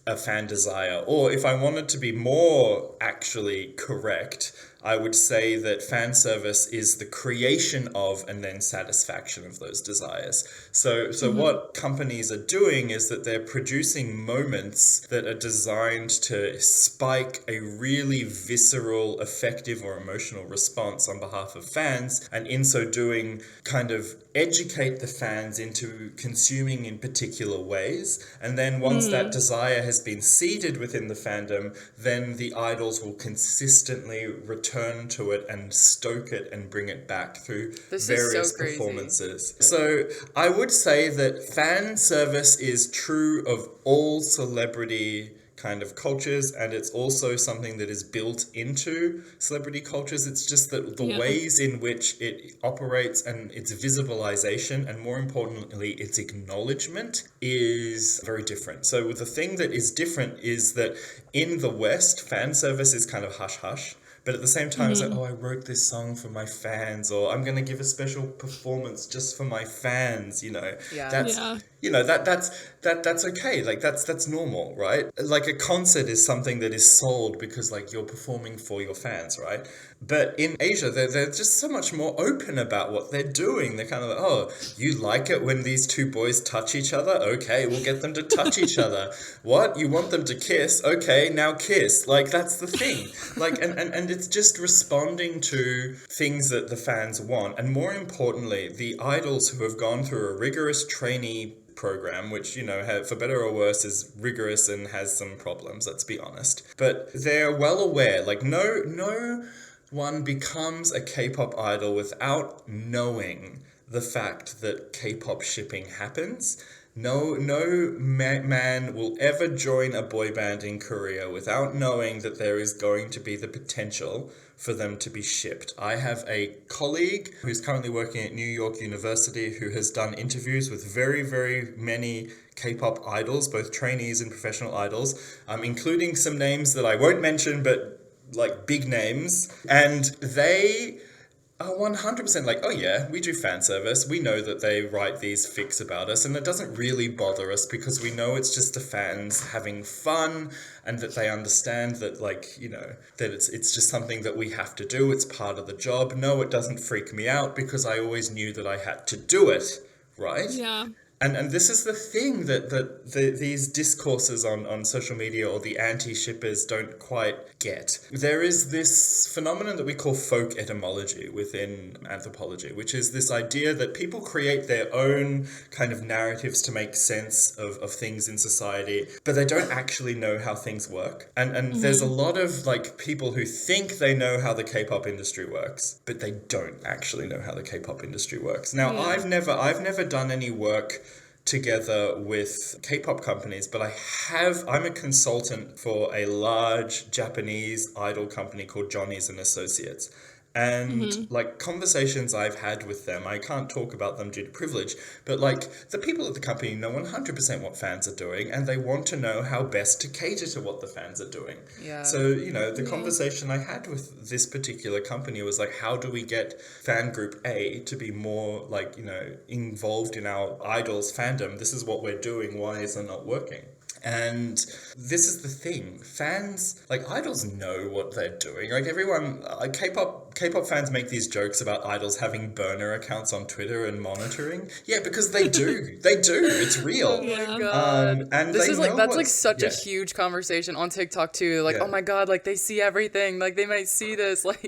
a fan desire. Or if I wanted to be more actually correct, I would say that fan service is the creation of and then satisfaction of those desires. So what companies are doing is that they're producing moments that are designed to spike a really visceral, effective, or emotional response on behalf of fans, and in so doing kind of educate the fans into consuming in particular ways. And then once that desire has been seeded within the fandom, then the idols will consistently return to it and stoke it and bring it back through various performances. So I would say that fan service is true of all celebrity kind of cultures, and it's also something that is built into celebrity cultures. It's just that the ways in which it operates and its visibilization, and more importantly its acknowledgement, is very different. So the thing that is different is that in the West, fan service is kind of hush hush, But at the same time, it's like, oh, I wrote this song for my fans, or I'm going to give a special performance just for my fans, you know. Yeah. That's, you know, that's okay. Like that's normal, right? Like a concert is something that is sold because like you're performing for your fans, right? But in Asia, they're just so much more open about what they're doing. They're kind of like, oh, you like it when these two boys touch each other? Okay, we'll get them to touch each other. What? You want them to kiss? Okay, now kiss. Like, that's the thing. Like, and it's just responding to things that the fans want. And more importantly, the idols who have gone through a rigorous trainee program, which, you know, for better or worse is rigorous and has some problems, let's be honest. But they're well aware, like no one becomes a K-pop idol without knowing the fact that K-pop shipping happens. No man will ever join a boy band in Korea without knowing that there is going to be the potential for them to be shipped. I have a colleague who's currently working at New York University who has done interviews with very, very many K-pop idols, both trainees and professional idols, including some names that I won't mention, but like big names, and they are 100% like, oh yeah, we do fan service. We know that they write these fics about us, and it doesn't really bother us because we know it's just the fans having fun, and that they understand that, like, you know, that it's just something that we have to do. It's part of the job. No, it doesn't freak me out because I always knew that I had to do it, right? Yeah. And this is the thing that these discourses on social media or the anti-shippers don't quite get. There is this phenomenon that we call folk etymology within anthropology, which is this idea that people create their own kind of narratives to make sense of things in society, but they don't actually know how things work. And there's a lot of like people who think they know how the K-pop industry works, but they don't actually know how the K-pop industry works. Now, I've never done any work together with K-pop companies, but I'm a consultant for a large Japanese idol company called Johnny's and Associates. And like conversations I've had with them, I can't talk about them due to privilege, but like the people at the company know 100% what fans are doing, and they want to know how best to cater to what the fans are doing. Yeah. So, you know, the conversation I had with this particular company was like, how do we get fan group A to be more like, you know, involved in our idols fandom? This is what we're doing. Why is it not working? And this is the thing. Fans, like idols know what they're doing. Like everyone, like K-pop fans make these jokes about idols having burner accounts on Twitter and monitoring. Yeah, because they do. They do. It's real. Oh my God. And this they is like, know that's what's- like such a huge conversation on TikTok too. Like, oh my God, like they see everything. Like they might see this. Like,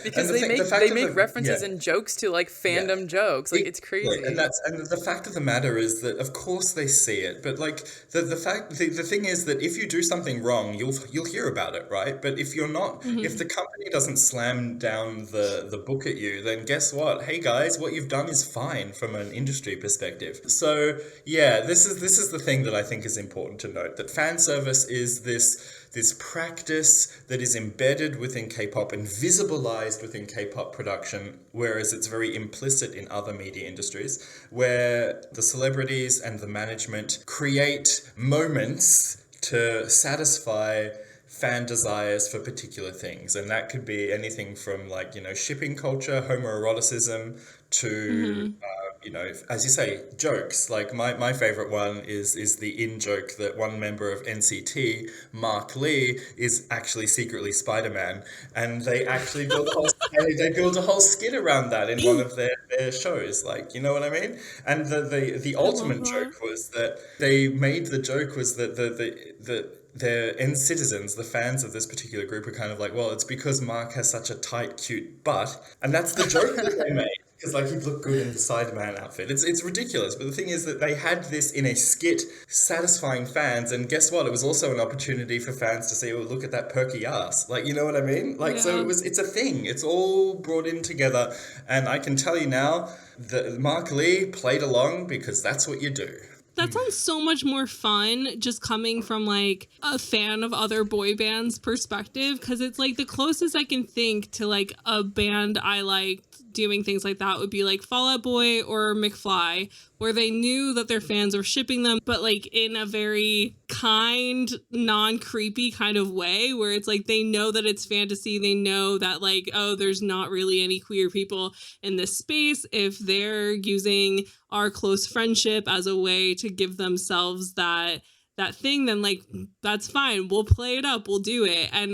because And they make references and jokes to like fandom jokes. Like it's crazy. And the fact of the matter is that of course they see it, but like the thing is that if you do something wrong, you'll hear about it, right? But if you're not, if the company doesn't slam down the book at you, then guess what? Hey guys, what you've done is fine from an industry perspective. So yeah, this is the thing that I think is important to note, that fan service is this practice that is embedded within K-pop and visibilized within K-pop production, whereas it's very implicit in other media industries, where the celebrities and the management create moments to satisfy fan desires for particular things. And that could be anything from like, you know, shipping culture, homoeroticism, to you know, as you say, jokes. Like my favorite one is the in-joke that one member of NCT, Mark Lee, is actually secretly Spider-Man, and they actually built a whole skit around that in one of their shows. Like, you know what I mean? And the ultimate joke was that they made the joke was that the end citizens, the fans of this particular group, are kind of like, well, it's because Mark has such a tight, cute butt, and that's the joke that they made. Because like he'd look good in the Spider-Man outfit. It's ridiculous. But the thing is that they had this in a skit satisfying fans, and guess what? It was also an opportunity for fans to see, oh, look at that perky ass. Like, you know what I mean? Like, so it's a thing. It's all brought in together. And I can tell you now that Mark Lee played along because that's what you do. That sounds so much more fun just coming from like a fan of other boy bands perspective, because it's like the closest I can think to like a band I liked doing things like that would be like Fall Out Boy or McFly, where they knew that their fans were shipping them, but like in a very kind, non-creepy kind of way, where it's like they know that it's fantasy. They know that like, oh, there's not really any queer people in this space. If they're using our close friendship as a way to give themselves that thing, then like that's fine, we'll play it up, we'll do it. And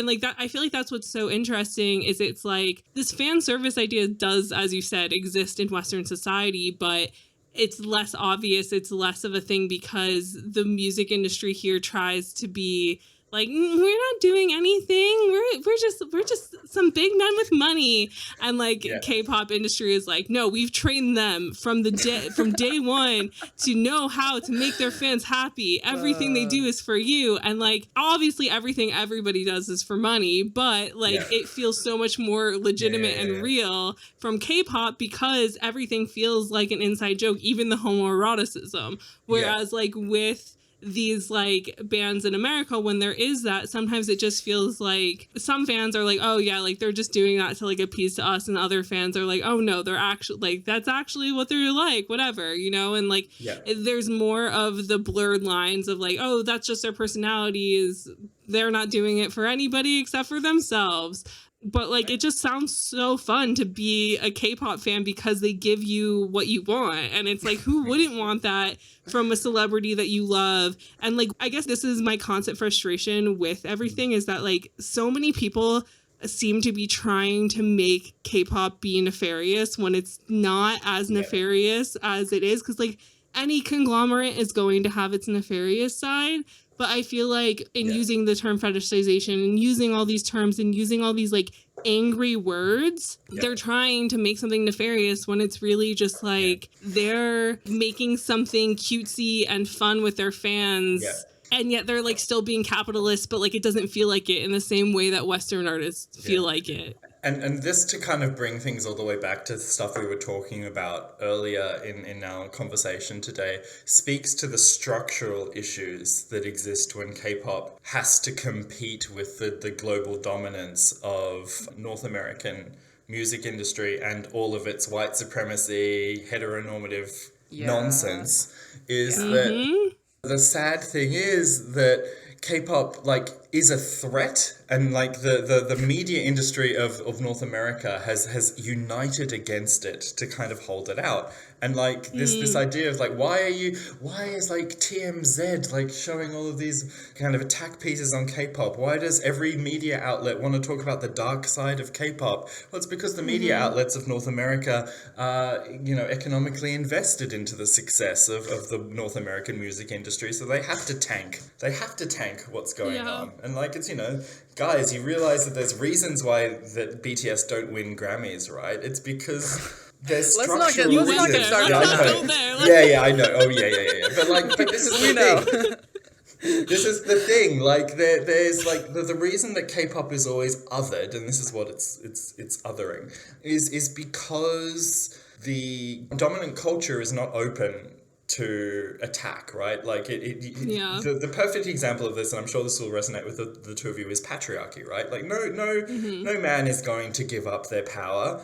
like that, I feel like that's what's so interesting, is it's like this fan service idea does, as you said, exist in Western society, but it's less obvious, it's less of a thing because the music industry here tries to be like, we're not doing anything. We're just some big men with money. And like K-pop industry is like, no, we've trained them from day one to know how to make their fans happy. Everything they do is for you. And like, obviously everything everybody does is for money, but like it feels so much more legitimate and real from K-pop because everything feels like an inside joke, even the homoeroticism. Whereas like with these like bands in America, when there is that, sometimes it just feels like some fans are like, oh yeah, like they're just doing that to like appease to us, and other fans are like, oh no, they're actually like, that's actually what they're like, whatever, you know. And like there's more of the blurred lines of like, oh, that's just their personality, is they're not doing it for anybody except for themselves. But like, it just sounds so fun to be a K-pop fan because they give you what you want. And it's like, who wouldn't want that from a celebrity that you love? And like, I guess this is my constant frustration with everything, is that like so many people seem to be trying to make K-pop be nefarious when it's not as nefarious as it is. Because like any conglomerate is going to have its nefarious side. But I feel like in using the term fetishization and using all these terms and using all these like angry words, they're trying to make something nefarious when it's really just like they're making something cutesy and fun with their fans. And yet they're like still being capitalist, but like it doesn't feel like it in the same way that Western artists feel like it. And this, to kind of bring things all the way back to the stuff we were talking about earlier in our conversation today, speaks to the structural issues that exist when K-pop has to compete with the global dominance of North American music industry and all of its white supremacy, heteronormative nonsense, is that the sad thing is that K-pop like is a threat, and like the media industry of North America has united against it to kind of hold it out. And like this idea of like, why is like TMZ like showing all of these kind of attack pieces on K-pop? Why does every media outlet want to talk about the dark side of K-pop? Well, it's because the media outlets of North America are, you know, economically invested into the success of the North American music industry, so they have to tank what's going on. And like, it's, you know, guys, you realize that there's reasons why that BTS don't win Grammys, right? It's because there's structural reasons. Let's not get started. I know. Oh, yeah. But this is the thing. This is the thing. Like, there's like the reason that K-pop is always othered, and this is what it's othering, is because the dominant culture is not open to attack, right? Like the perfect example of this, and I'm sure this will resonate with the two of you, is patriarchy, right? Like no man is going to give up their power.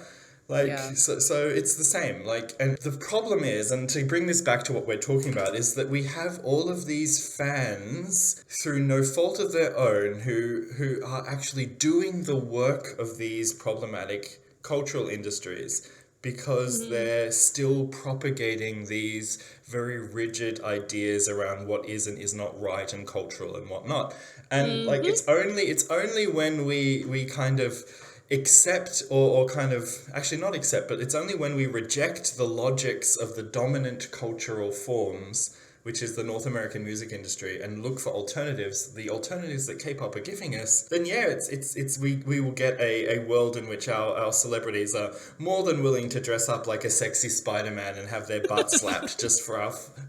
Like, so it's the same. Like, and the problem is, and to bring this back to what we're talking about, is that we have all of these fans through no fault of their own who are actually doing the work of these problematic cultural industries, because they're still propagating these very rigid ideas around what is and is not right and cultural and whatnot. And like, it's only when we kind of accept or kind of, actually not accept, but it's only when we reject the logics of the dominant cultural forms, which is the North American music industry, and look for alternatives, the alternatives that K-pop are giving us, then we will get a world in which our celebrities are more than willing to dress up like a sexy Spider-Man and have their butt slapped just for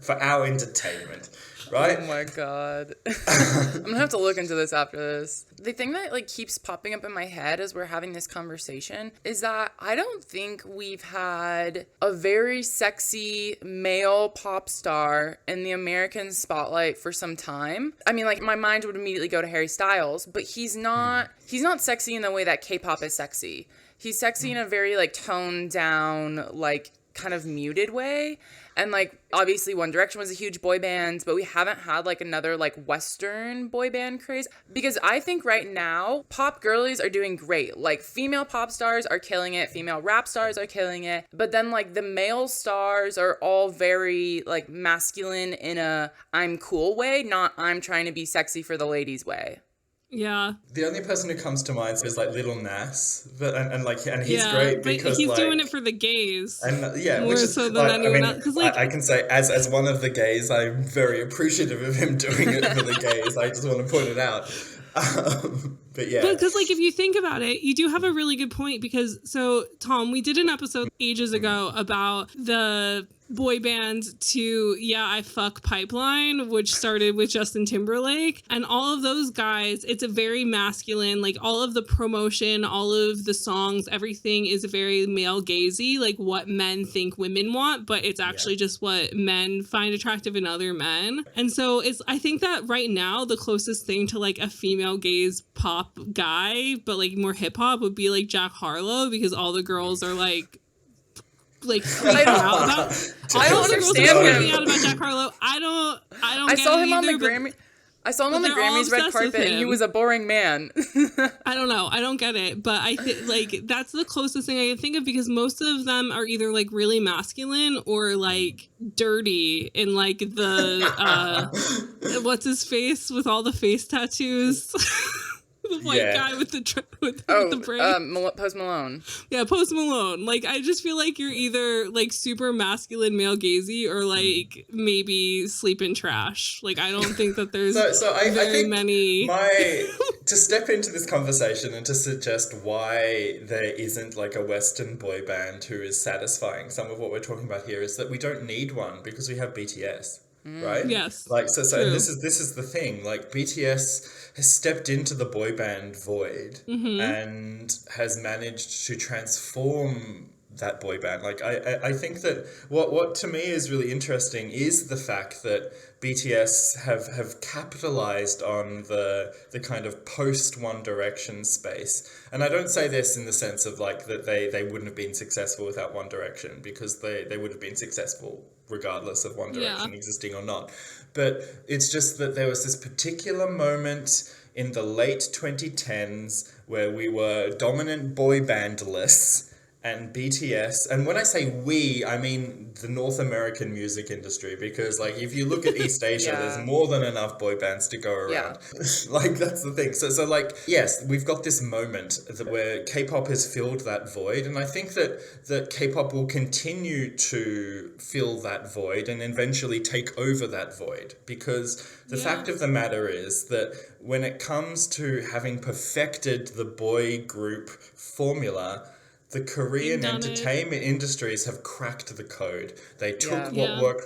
our entertainment. Right? Oh my god. I'm gonna have to look into this after this. The thing that like keeps popping up in my head as we're having this conversation is that I don't think we've had a very sexy male pop star in the American spotlight for some time. I mean, like, my mind would immediately go to Harry Styles, but he's not sexy in the way that K-pop is sexy. He's sexy in a very, like, toned down, like, kind of muted way. And, like, obviously One Direction was a huge boy band, but we haven't had, like, another, like, Western boy band craze. Because I think right now, pop girlies are doing great. Like, female pop stars are killing it. Female rap stars are killing it. But then, like, the male stars are all very, like, masculine in a I'm cool way, not I'm trying to be sexy for the ladies way. Yeah. The only person who comes to mind is like Little Nas, but and he's Yeah, great but because he's like, doing it for the gays. and yeah, more which is so than like, anyone else. 'Cause, like, I can say as one of the gays, I'm very appreciative of him doing it for the gays. I just want to point it out. But yeah. Because, like, if you think about it, you do have a really good point because, so, Tom, we did an episode ages ago about the boy band to Yeah, I Fuck Pipeline, which started with Justin Timberlake. And all of those guys, it's a very masculine, like, all of the promotion, all of the songs, everything is very male gazy, like what men think women want, but it's actually just what men find attractive in other men. And so I think that right now, the closest thing to, like, a female gaze pop guy, but, like, more hip hop would be, like, Jack Harlow, because all the girls are, like freaking out about. I don't understand freaking him. out about Jack Harlow. I don't. I get saw it him on the either, but Grammy. I saw him on the they're all Grammys red obsessed with carpet, and he him. was a boring man. I don't know. I don't get it, but I think, like, that's the closest thing I can think of, because most of them are either, like, really masculine or, like, dirty in, like, the what's his face with all the face tattoos. The white guy with the with the braid. Post Malone. Yeah, Post Malone. Like, I just feel like you're either, like, super masculine male gazy or, like, maybe sleep in trash. Like, I don't think that there's I think many. To step into this conversation and to suggest why there isn't like a Western boy band who is satisfying some of what we're talking about here is that we don't need one because we have BTS. Right? Yes. Like so True. and this is the thing. Like, BTS has stepped into the boy band void and has managed to transform that boy band. Like, I think that what to me is really interesting is the fact that BTS have capitalized on the kind of post One Direction space. And I don't say this in the sense of, like, that they wouldn't have been successful without One Direction, because they would have been successful regardless of One Direction existing or not. But it's just that there was this particular moment in the late 2010s where we were dominant boy bandless, and BTS, and when I say we, I mean the North American music industry, because, like, if you look at East Asia, there's more than enough boy bands to go around. Like, that's the thing. So like, yes, we've got this moment where K-pop has filled that void, and I think that K-pop will continue to fill that void and eventually take over that void, because the fact of the matter is that when it comes to having perfected the boy group formula, the Korean entertainment industries have cracked the code. They took what worked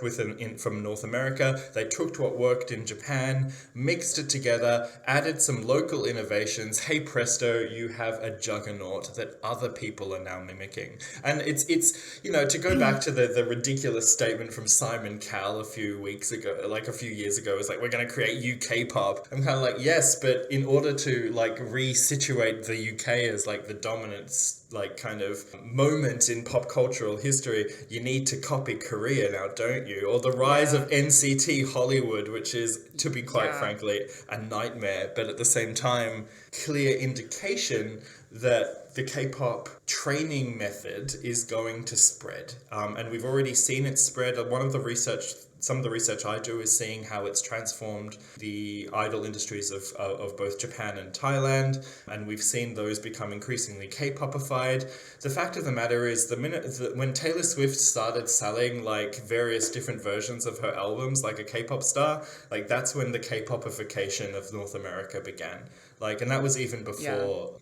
from North America, they took what worked in Japan, mixed it together, added some local innovations. Hey presto, you have a juggernaut that other people are now mimicking. And it's to go back to the ridiculous statement from Simon Cowell a few years ago, it's like, we're going to create UK pop. I'm kind of like, yes, but in order to, like, resituate the UK as, like, the dominant, like, kind of moment in pop cultural history, you need to copy Korea now, don't you? Or the rise of NCT Hollywood, which is, to be quite frankly, a nightmare, but at the same time, clear indication that the K-pop training method is going to spread. And we've already seen it spread. Some of the research I do is seeing how it's transformed the idol industries of both Japan and Thailand, and we've seen those become increasingly K-popified. The fact of the matter is, when Taylor Swift started selling, like, various different versions of her albums like a K-pop star, like, that's when the K-popification of North America began. Like, and that was even before,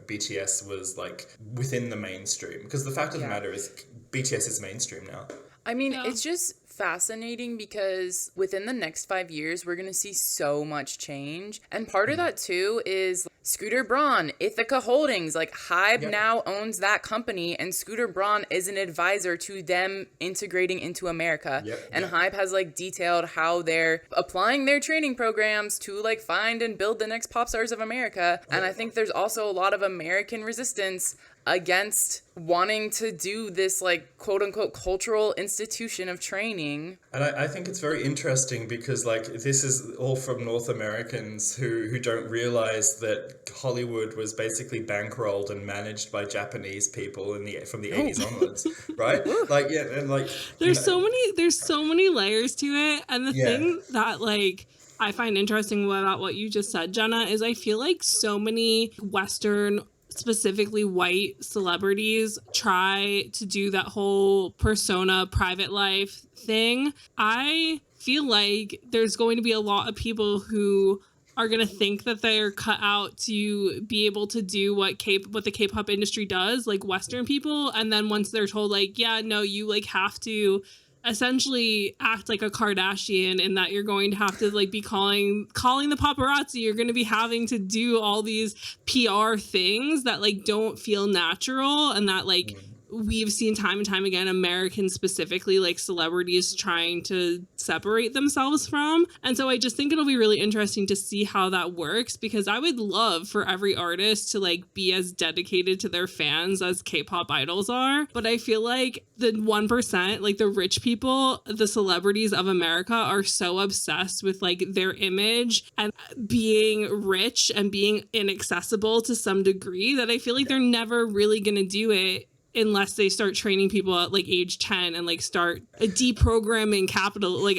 BTS was, like, within the mainstream. Because the fact of the matter is, BTS is mainstream now. I mean, Yeah. it's just fascinating because within the next 5 years, we're going to see so much change. And part of that, too, is Scooter Braun, Ithaca Holdings. Like, Hybe now owns that company, and Scooter Braun is an advisor to them integrating into America. And Hybe has, like, detailed how they're applying their training programs to, like, find and build the next pop stars of America. And I think there's also a lot of American resistance against wanting to do this, like, quote unquote cultural institution of training. And I think it's very interesting because, like, this is all from North Americans who don't realize that Hollywood was basically bankrolled and managed by Japanese people from the 80s onwards, right? Like, yeah, and like There's so many layers to it. And the thing that, like, I find interesting about what you just said, Jenna, is I feel like so many Western, specifically white celebrities, try to do that whole persona private life thing. I feel like there's going to be a lot of people who are going to think that they're cut out to be able to do what the K-pop industry does, like Western people. And then once they're told, like, yeah, no, you, like, have to essentially act like a Kardashian, in that you're going to have to, like, be calling the paparazzi. You're going to be having to do all these PR things that, like, don't feel natural, and that, like, we've seen time and time again, Americans specifically, like, celebrities trying to separate themselves from. And so I just think it'll be really interesting to see how that works, because I would love for every artist to, like, be as dedicated to their fans as K-pop idols are. But I feel like the 1%, like the rich people, the celebrities of America, are so obsessed with, like, their image and being rich and being inaccessible to some degree, that I feel like they're never really going to do it unless they start training people at, like, age 10 and, like, start deprogramming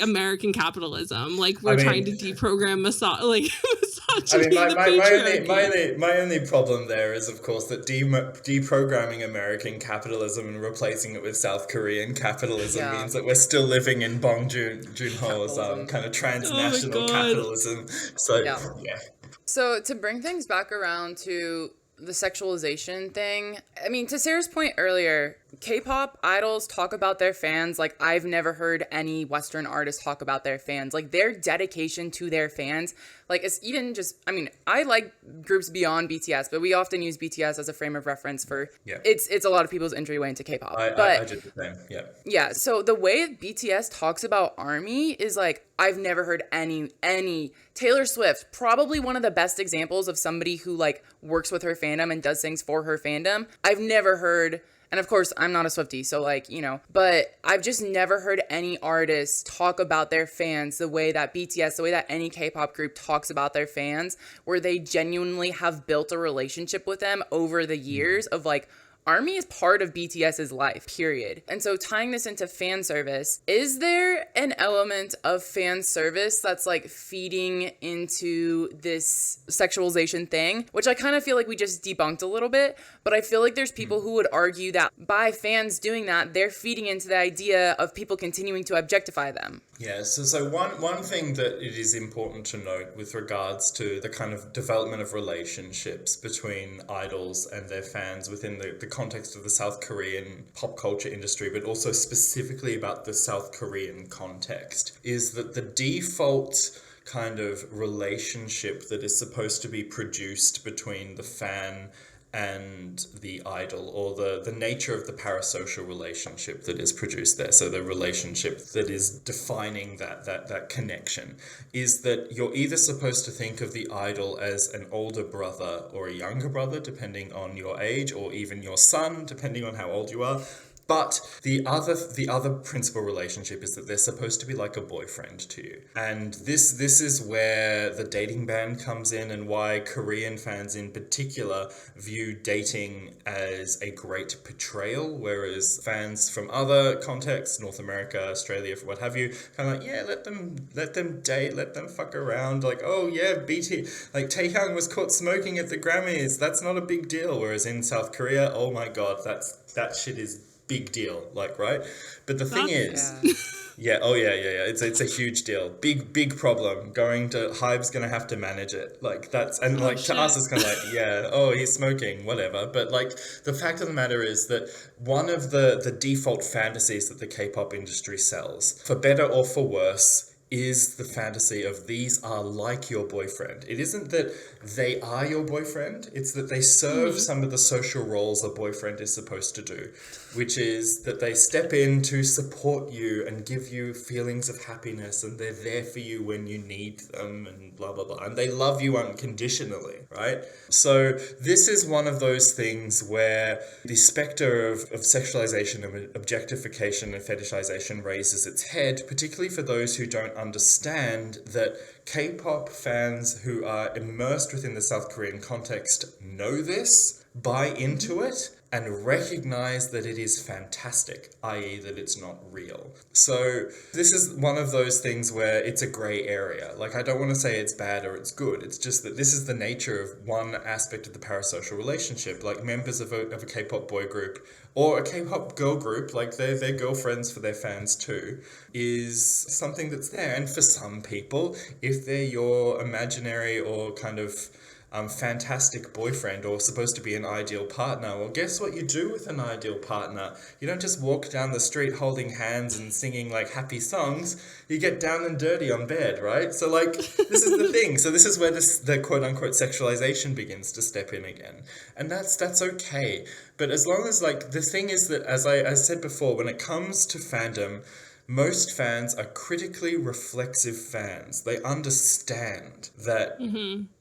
American capitalism. Like, we're trying to deprogram misogyny and the patriarchy. My only problem there is, of course, that deprogramming American capitalism and replacing it with South Korean capitalism means that we're still living in Bong Joon-ho's kind of transnational capitalism. So, So to bring things back around to the sexualization thing, I mean, to Sarah's point earlier, K-pop idols talk about their fans like I've never heard any Western artist talk about their fans. Like, their dedication to their fans, like, it's even just, I mean, I like groups beyond BTS, but we often use BTS as a frame of reference for, it's a lot of people's entryway into K-pop. I did the same, Yeah, so the way BTS talks about ARMY is, like, I've never heard any Taylor Swift, probably one of the best examples of somebody who, like, works with her fandom and does things for her fandom. I've never heard, and of course, I'm not a Swiftie, so, like, you know, but I've just never heard any artist talk about their fans the way that BTS, the way that any K-pop group talks about their fans, where they genuinely have built a relationship with them over the years of, like, ARMY is part of BTS's life, period. And so tying this into fan service, is there an element of fan service that's, like, feeding into this sexualization thing? Which I kind of feel like we just debunked a little bit, but I feel like there's people who would argue that by fans doing that, they're feeding into the idea of people continuing to objectify them. Yeah, so one thing that it is important to note with regards to the kind of development of relationships between idols and their fans within the context of the South Korean pop culture industry, but also specifically about the South Korean context, is that the default kind of relationship that is supposed to be produced between the fan and the idol, or the nature of the parasocial relationship that is produced there, so the relationship that is defining that connection, is that you're either supposed to think of the idol as an older brother or a younger brother, depending on your age, or even your son, depending on how old you are. But the other principal relationship is that they're supposed to be like a boyfriend to you. And this is where the dating ban comes in, and why Korean fans in particular view dating as a great betrayal, whereas fans from other contexts, North America, Australia, what have you, kind of like, yeah, let them date, let them fuck around, like, oh yeah, like Taehyung was caught smoking at the Grammys, that's not a big deal. Whereas in South Korea, oh my god, that shit is big deal, like, right? But the thing That's is, yeah, oh yeah. It's a huge deal. Big problem. Hybe's gonna have to manage it. Like that's and oh like to us shit. it's kinda like, yeah, oh he's smoking, whatever. But like the fact of the matter is that one of the default fantasies that the K-pop industry sells, for better or for worse, is the fantasy of these are like your boyfriend. It isn't that they are your boyfriend, it's that they serve some of the social roles a boyfriend is supposed to do, which is that they step in to support you and give you feelings of happiness, and they're there for you when you need them, and blah, blah, blah. And they love you unconditionally, right? So this is one of those things where the specter of sexualization and objectification and fetishization raises its head, particularly for those who don't understand that K-pop fans who are immersed within the South Korean context know this, buy into it, and recognize that it is fantastic, i.e. that it's not real. So this is one of those things where it's a gray area. Like, I don't want to say it's bad or it's good. It's just that this is the nature of one aspect of the parasocial relationship. Like, members of a K-pop boy group or a K-pop girl group, like they're girlfriends for their fans too, is something that's there. And for some people, if they're your imaginary or kind of fantastic boyfriend or supposed to be an ideal partner, well, guess what you do with an ideal partner? You don't just walk down the street holding hands and singing like happy songs. You get down and dirty on bed, right? So like, this is the thing. So this is where the quote unquote sexualization begins to step in again. And that's okay. But as long as, like, the thing is that, as I said before, when it comes to fandom, most fans are critically reflexive fans. They understand that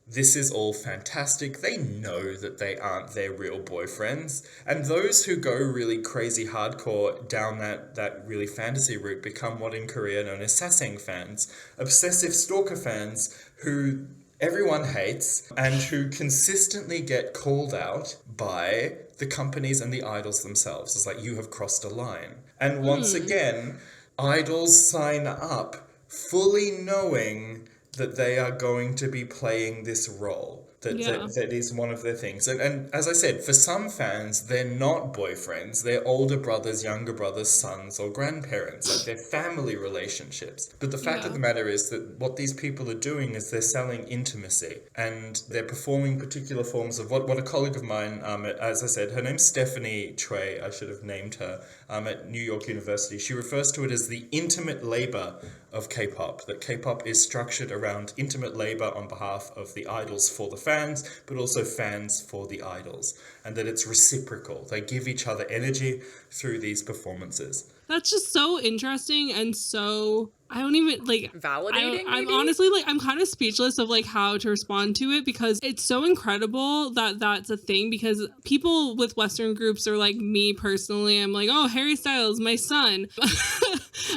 this is all fantastic. They know that they aren't their real boyfriends. And those who go really crazy hardcore down that really fantasy route become what in Korea known as sasang fans, obsessive stalker fans who everyone hates and who consistently get called out by the companies and the idols themselves. It's like, you have crossed a line. And once again, idols sign up fully knowing that they are going to be playing this role. That is one of their things. And as I said, for some fans, they're not boyfriends. They're older brothers, younger brothers, sons, or grandparents. Like, they're family relationships. But the fact of the matter is that what these people are doing is they're selling intimacy. And they're performing particular forms of what a colleague of mine, as I said, her name's Stephanie Choi, I should have named her, at New York University. She refers to it as the intimate labor of K-pop, that K-pop is structured around intimate labor on behalf of the idols for the fans, but also fans for the idols, and that it's reciprocal. They give each other energy through these performances. That's just so interesting and so, I don't even, like, validating. I'm honestly, like, I'm kind of speechless of, like, how to respond to it, because it's so incredible that that's a thing, because people with Western groups are like me personally. I'm like, oh, Harry Styles, my son.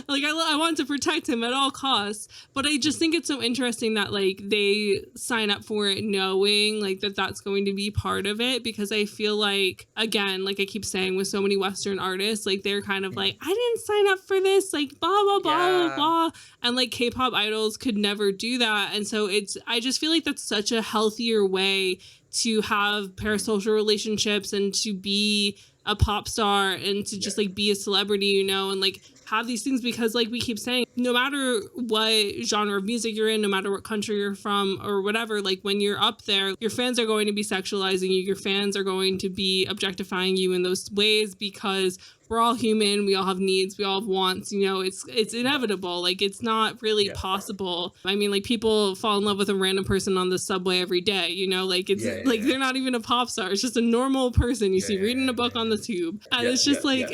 Like, I want to protect him at all costs. But I just think it's so interesting that, like, they sign up for it knowing, like, that that's going to be part of it, because I feel like, again, like I keep saying with so many Western artists, like, they're kind of like, I didn't sign up for this, like, blah, blah, blah, blah, blah. And, like, K-pop idols could never do that. And so I just feel like that's such a healthier way to have parasocial relationships and to be a pop star and to just, like, be a celebrity, you know, and, like, have these things, because, like we keep saying, no matter what genre of music you're in, no matter what country you're from or whatever, like, when you're up there, your fans are going to be sexualizing you. Your fans are going to be objectifying you in those ways, because we're all human. We all have needs. We all have wants. You know, it's inevitable. Like, it's not really possible. I mean, like, people fall in love with a random person on the subway every day. You know, like, it's they're not even a pop star. It's just a normal person you see reading a book on the tube, and it's just like,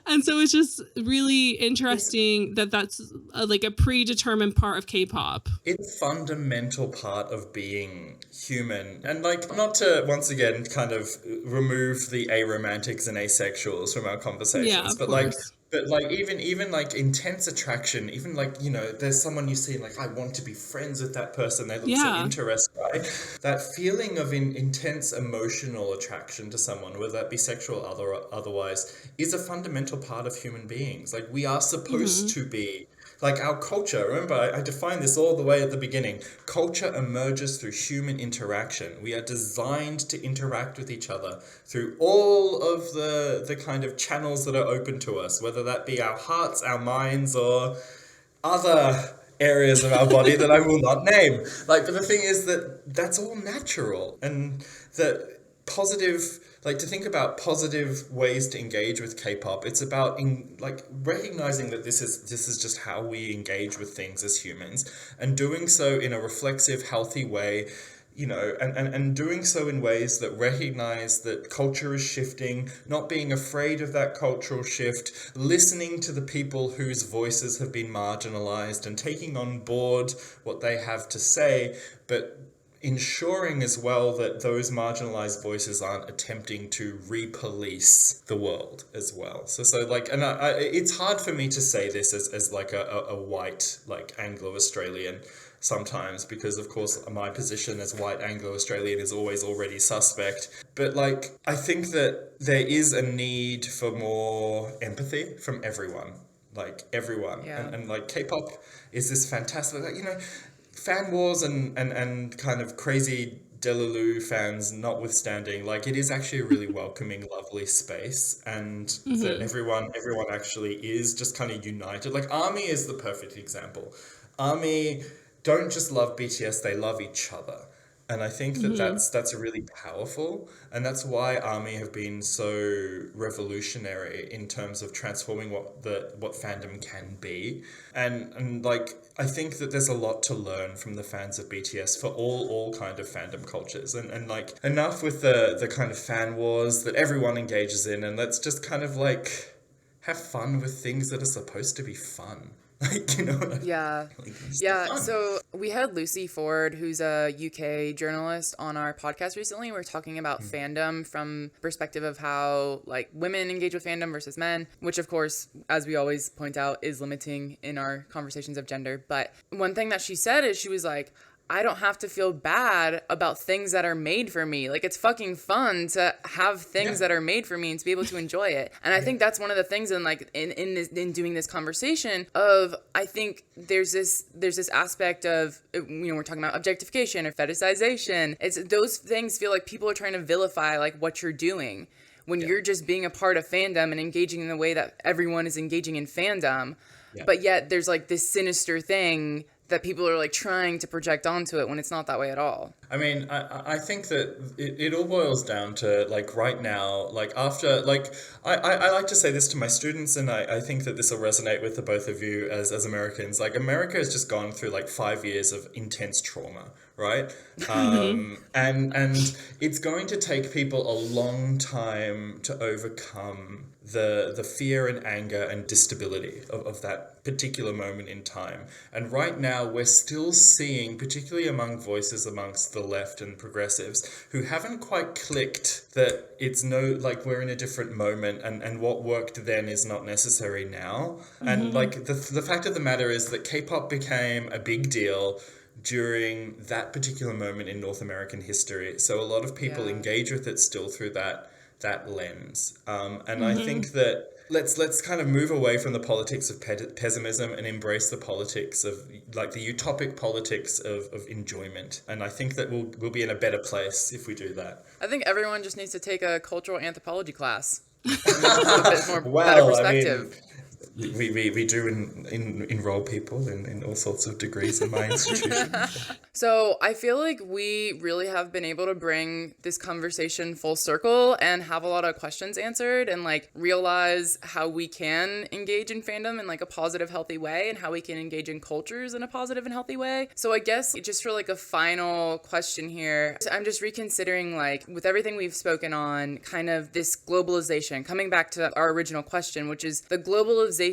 and so it's just really interesting that that's like a predetermined part of K-pop. It's a fundamental part of being human. And, like, not to once again kind of remove the aromantics and asexuals from our conversations, but like even like intense attraction, even like, you know, there's someone you see like, I want to be friends with that person, they look so interesting, right? That feeling of intense emotional attraction to someone, whether that be sexual or otherwise, is a fundamental part of human beings. Like, we are supposed to be, Like our culture, remember, I defined this all the way at the beginning. Culture emerges through human interaction. We are designed to interact with each other through all of the kind of channels that are open to us, whether that be our hearts, our minds, or other areas of our body that I will not name. Like, but the thing is that that's all natural, and that positive, like, to think about positive ways to engage with K-pop, it's about recognizing that this is just how we engage with things as humans, and doing so in a reflexive, healthy way, and doing so in ways that recognize that culture is shifting, not being afraid of that cultural shift, listening to the people whose voices have been marginalized and taking on board what they have to say, but ensuring as well that those marginalized voices aren't attempting to re-police the world as well. So like, and it's hard for me to say this as like a white, like Anglo-Australian sometimes, because of course my position as white Anglo-Australian is always already suspect. But like, I think that there is a need for more empathy from everyone. Like everyone. Yeah. And like K-pop is this fantastic, like, fan wars and kind of crazy Delulu fans notwithstanding, like it is actually a really welcoming, lovely space, and that everyone actually is just kind of united. Like ARMY is the perfect example. ARMY don't just love BTS, they love each other. And I think that that's really powerful, and that's why ARMY have been so revolutionary in terms of transforming what fandom can be. And like, I think that there's a lot to learn from the fans of BTS for all kind of fandom cultures. And like, enough with the kind of fan wars that everyone engages in, and let's just kind of like have fun with things that are supposed to be fun. Like, Yeah. Yeah. So we had Lucy Ford, who's a UK journalist, on our podcast recently. We were talking about fandom from perspective of how like women engage with fandom versus men, which of course, as we always point out, is limiting in our conversations of gender. But one thing that she said is she was like, I don't have to feel bad about things that are made for me. Like, it's fucking fun to have things that are made for me and to be able to enjoy it. And I think that's one of the things in doing this conversation of, I think there's this aspect of, we're talking about objectification or fetishization. It's those things feel like people are trying to vilify like what you're doing when you're just being a part of fandom and engaging in the way that everyone is engaging in fandom. But yet there's like this sinister thing that people are like trying to project onto it when it's not that way at all. I mean, I think that it all boils down to like right now, like after, like I like to say this to my students, and I think that this will resonate with the both of you as Americans. Like, America has just gone through like 5 years of intense trauma, right? And it's going to take people a long time to overcome the fear and anger and instability of that particular moment in time. And right now we're still seeing, particularly among voices amongst the left and progressives, who haven't quite clicked that it's like we're in a different moment, and what worked then is not necessary now. And like the fact of the matter is that K-pop became a big deal during that particular moment in North American history. So a lot of people engage with it still through that lens. And I think that let's kind of move away from the politics of pessimism and embrace the politics of like the utopic politics of enjoyment. And I think that we'll be in a better place if we do that. I think everyone just needs to take a cultural anthropology class. A bit more better perspective. I mean, we do enroll people in all sorts of degrees in my institution. So I feel like we really have been able to bring this conversation full circle and have a lot of questions answered, and like realize how we can engage in fandom in like a positive, healthy way, and how we can engage in cultures in a positive and healthy way. So I guess just for like a final question here, I'm just reconsidering, like, with everything we've spoken on, kind of this globalization, coming back to our original question, which is the globalization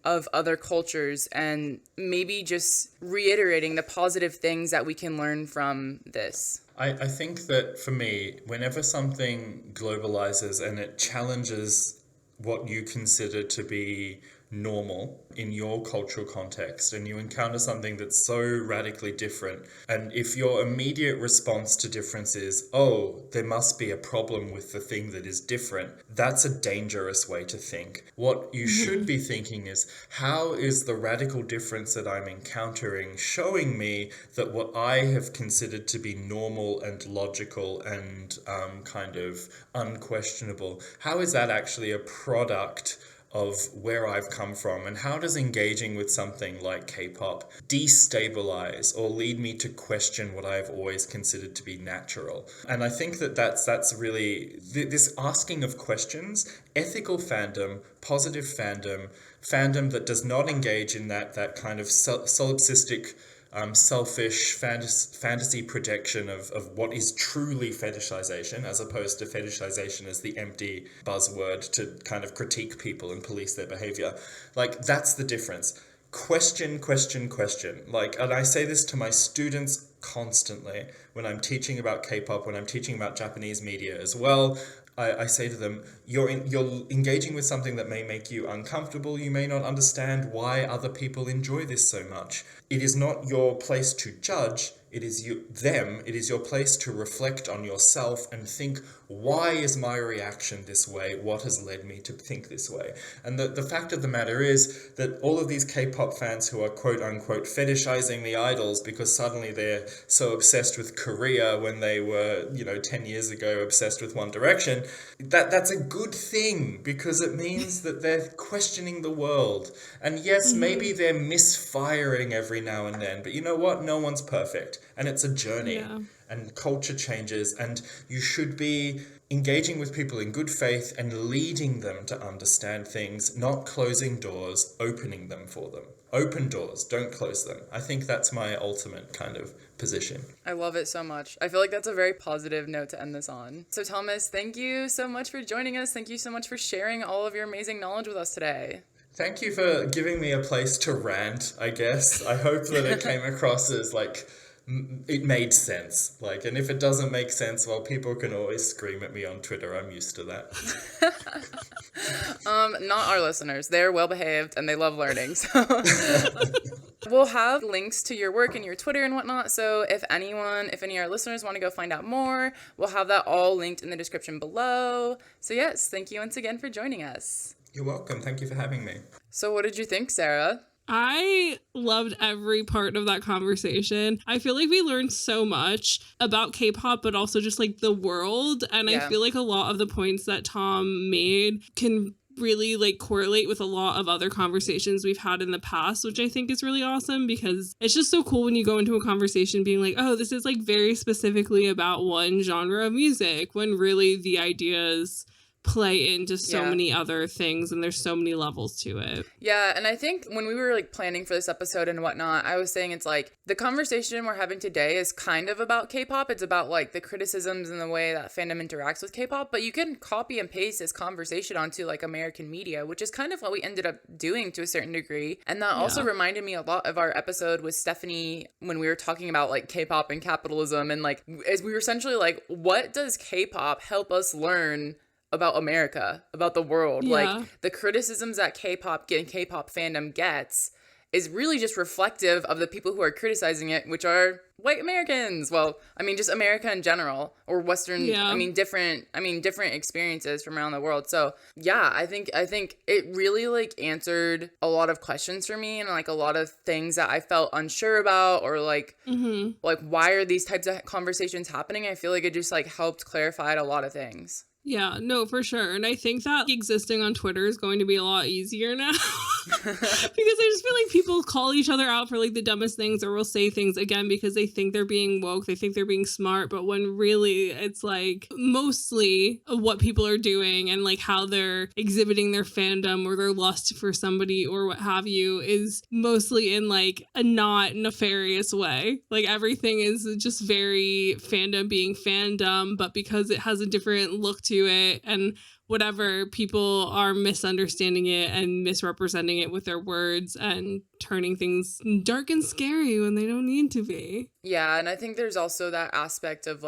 of other cultures, and maybe just reiterating the positive things that we can learn from this. I think that for me, whenever something globalizes and it challenges what you consider to be normal in your cultural context and you encounter something that's so radically different, and if your immediate response to difference is, oh, there must be a problem with the thing that is different, that's a dangerous way to think. What you should be thinking is, how is the radical difference that I'm encountering showing me that what I have considered to be normal and logical and kind of unquestionable, how is that actually a product of where I've come from, and how does engaging with something like K-pop destabilize or lead me to question what I've always considered to be natural? And I think that that's really this asking of questions, ethical fandom, positive fandom, fandom that does not engage in that kind of solipsistic selfish fantasy projection of what is truly fetishization, as opposed to fetishization as the empty buzzword to kind of critique people and police their behavior. Like, that's the difference. Question, question, question. Like, and I say this to my students constantly when I'm teaching about K-pop, when I'm teaching about Japanese media as well. I say to them, you're engaging with something that may make you uncomfortable. You may not understand why other people enjoy this so much. It is not your place to judge. It is them. It is your place to reflect on yourself and think, why is my reaction this way? What has led me to think this way? And the fact of the matter is that all of these K-pop fans who are quote unquote fetishizing the idols because suddenly they're so obsessed with Korea when they were, 10 years ago obsessed with One Direction, that's a good thing, because it means that they're questioning the world. And yes, maybe they're misfiring every now and then, but you know what? No one's perfect. And it's a journey. Yeah. And culture changes, and you should be engaging with people in good faith and leading them to understand things, not closing doors, opening them for them. Open doors, don't close them. I think that's my ultimate kind of position. I love it so much. I feel like that's a very positive note to end this on. So Thomas, thank you so much for joining us. Thank you so much for sharing all of your amazing knowledge with us today. Thank you for giving me a place to rant, I guess. I hope that it came across as it made sense. And if it doesn't make sense, well, people can always scream at me on Twitter. I'm used to that. Not our listeners. They're well behaved and they love learning. So we'll have links to your work and your Twitter and whatnot. So if any of our listeners want to go find out more, we'll have that all linked in the description below. So yes, thank you once again for joining us. You're welcome. Thank you for having me. So what did you think, Sarah? I loved every part of that conversation. I feel like we learned so much about K-pop, but also just the world. And I feel like a lot of the points that Tom made can really correlate with a lot of other conversations we've had in the past, which I think is really awesome, because it's just so cool when you go into a conversation being like, oh, this is very specifically about one genre of music, when really the ideas play into so many other things and there's so many levels to it. Yeah, and I think when we were planning for this episode and whatnot, I was saying it's the conversation we're having today is kind of about K-pop. It's about the criticisms and the way that fandom interacts with K-pop, but you can copy and paste this conversation onto American media, which is kind of what we ended up doing to a certain degree. And that also reminded me a lot of our episode with Stephanie when we were talking about K-pop and capitalism, and as we were essentially what does K-pop help us learn about America, about the world? The criticisms that K-pop and K-pop fandom gets is really just reflective of the people who are criticizing it, which are white Americans. Well, just America in general, or Western, different experiences from around the world. So yeah, I think it really answered a lot of questions for me, and a lot of things that I felt unsure about, or why are these types of conversations happening? I feel like it just helped clarify a lot of things. Yeah, no, for sure. And I think that existing on Twitter is going to be a lot easier now. Because I just feel like people call each other out for the dumbest things, or will say things again because they think they're being woke, they think they're being smart, but when really it's mostly what people are doing and how they're exhibiting their fandom or their lust for somebody or what have you is mostly in a not nefarious way. Everything is just very fandom being fandom, but because it has a different look to it and whatever, people are misunderstanding it and misrepresenting it with their words and turning things dark and scary when they don't need to be. Yeah, and I think there's also that aspect of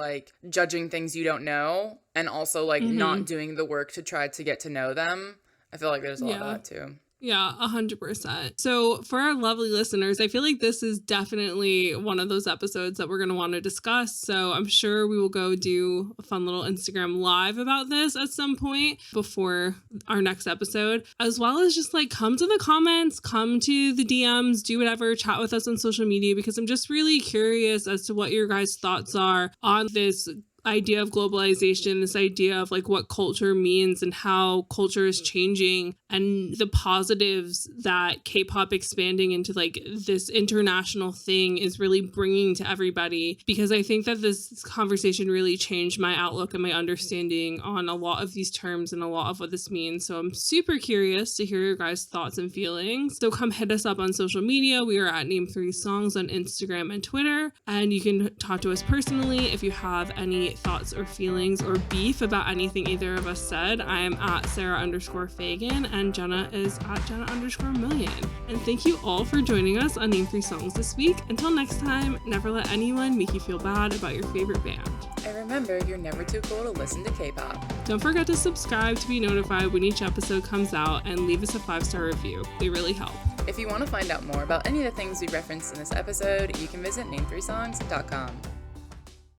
judging things you don't know, and also not doing the work to try to get to know them. I feel like there's a lot of that too. Yeah, 100%. So for our lovely listeners, I feel like this is definitely one of those episodes that we're going to want to discuss. So I'm sure we will go do a fun little Instagram live about this at some point before our next episode, as well as just like come to the comments, come to the DMs, do whatever, chat with us on social media, because I'm just really curious as to what your guys' thoughts are on this idea of globalization, this idea of like what culture means and how culture is changing, and the positives that K-pop expanding into like this international thing is really bringing to everybody. Because I think that this conversation really changed my outlook and my understanding on a lot of these terms and a lot of what this means. So I'm super curious to hear your guys' thoughts and feelings. So come hit us up on social media. We are at Name3Songs on Instagram and Twitter, and you can talk to us personally if you have any thoughts or feelings or beef about anything either of us said. I am at Sarah_Fagan, and Jenna is at Jenna_Million. And thank you all for joining us on Name3Songs this week. Until next time, never let anyone make you feel bad about your favorite band. And remember, you're never too cool to listen to K-pop. Don't forget to subscribe to be notified when each episode comes out, and leave us a 5-star review. They really help. If you want to find out more about any of the things we referenced in this episode, you can visit name3songs.com.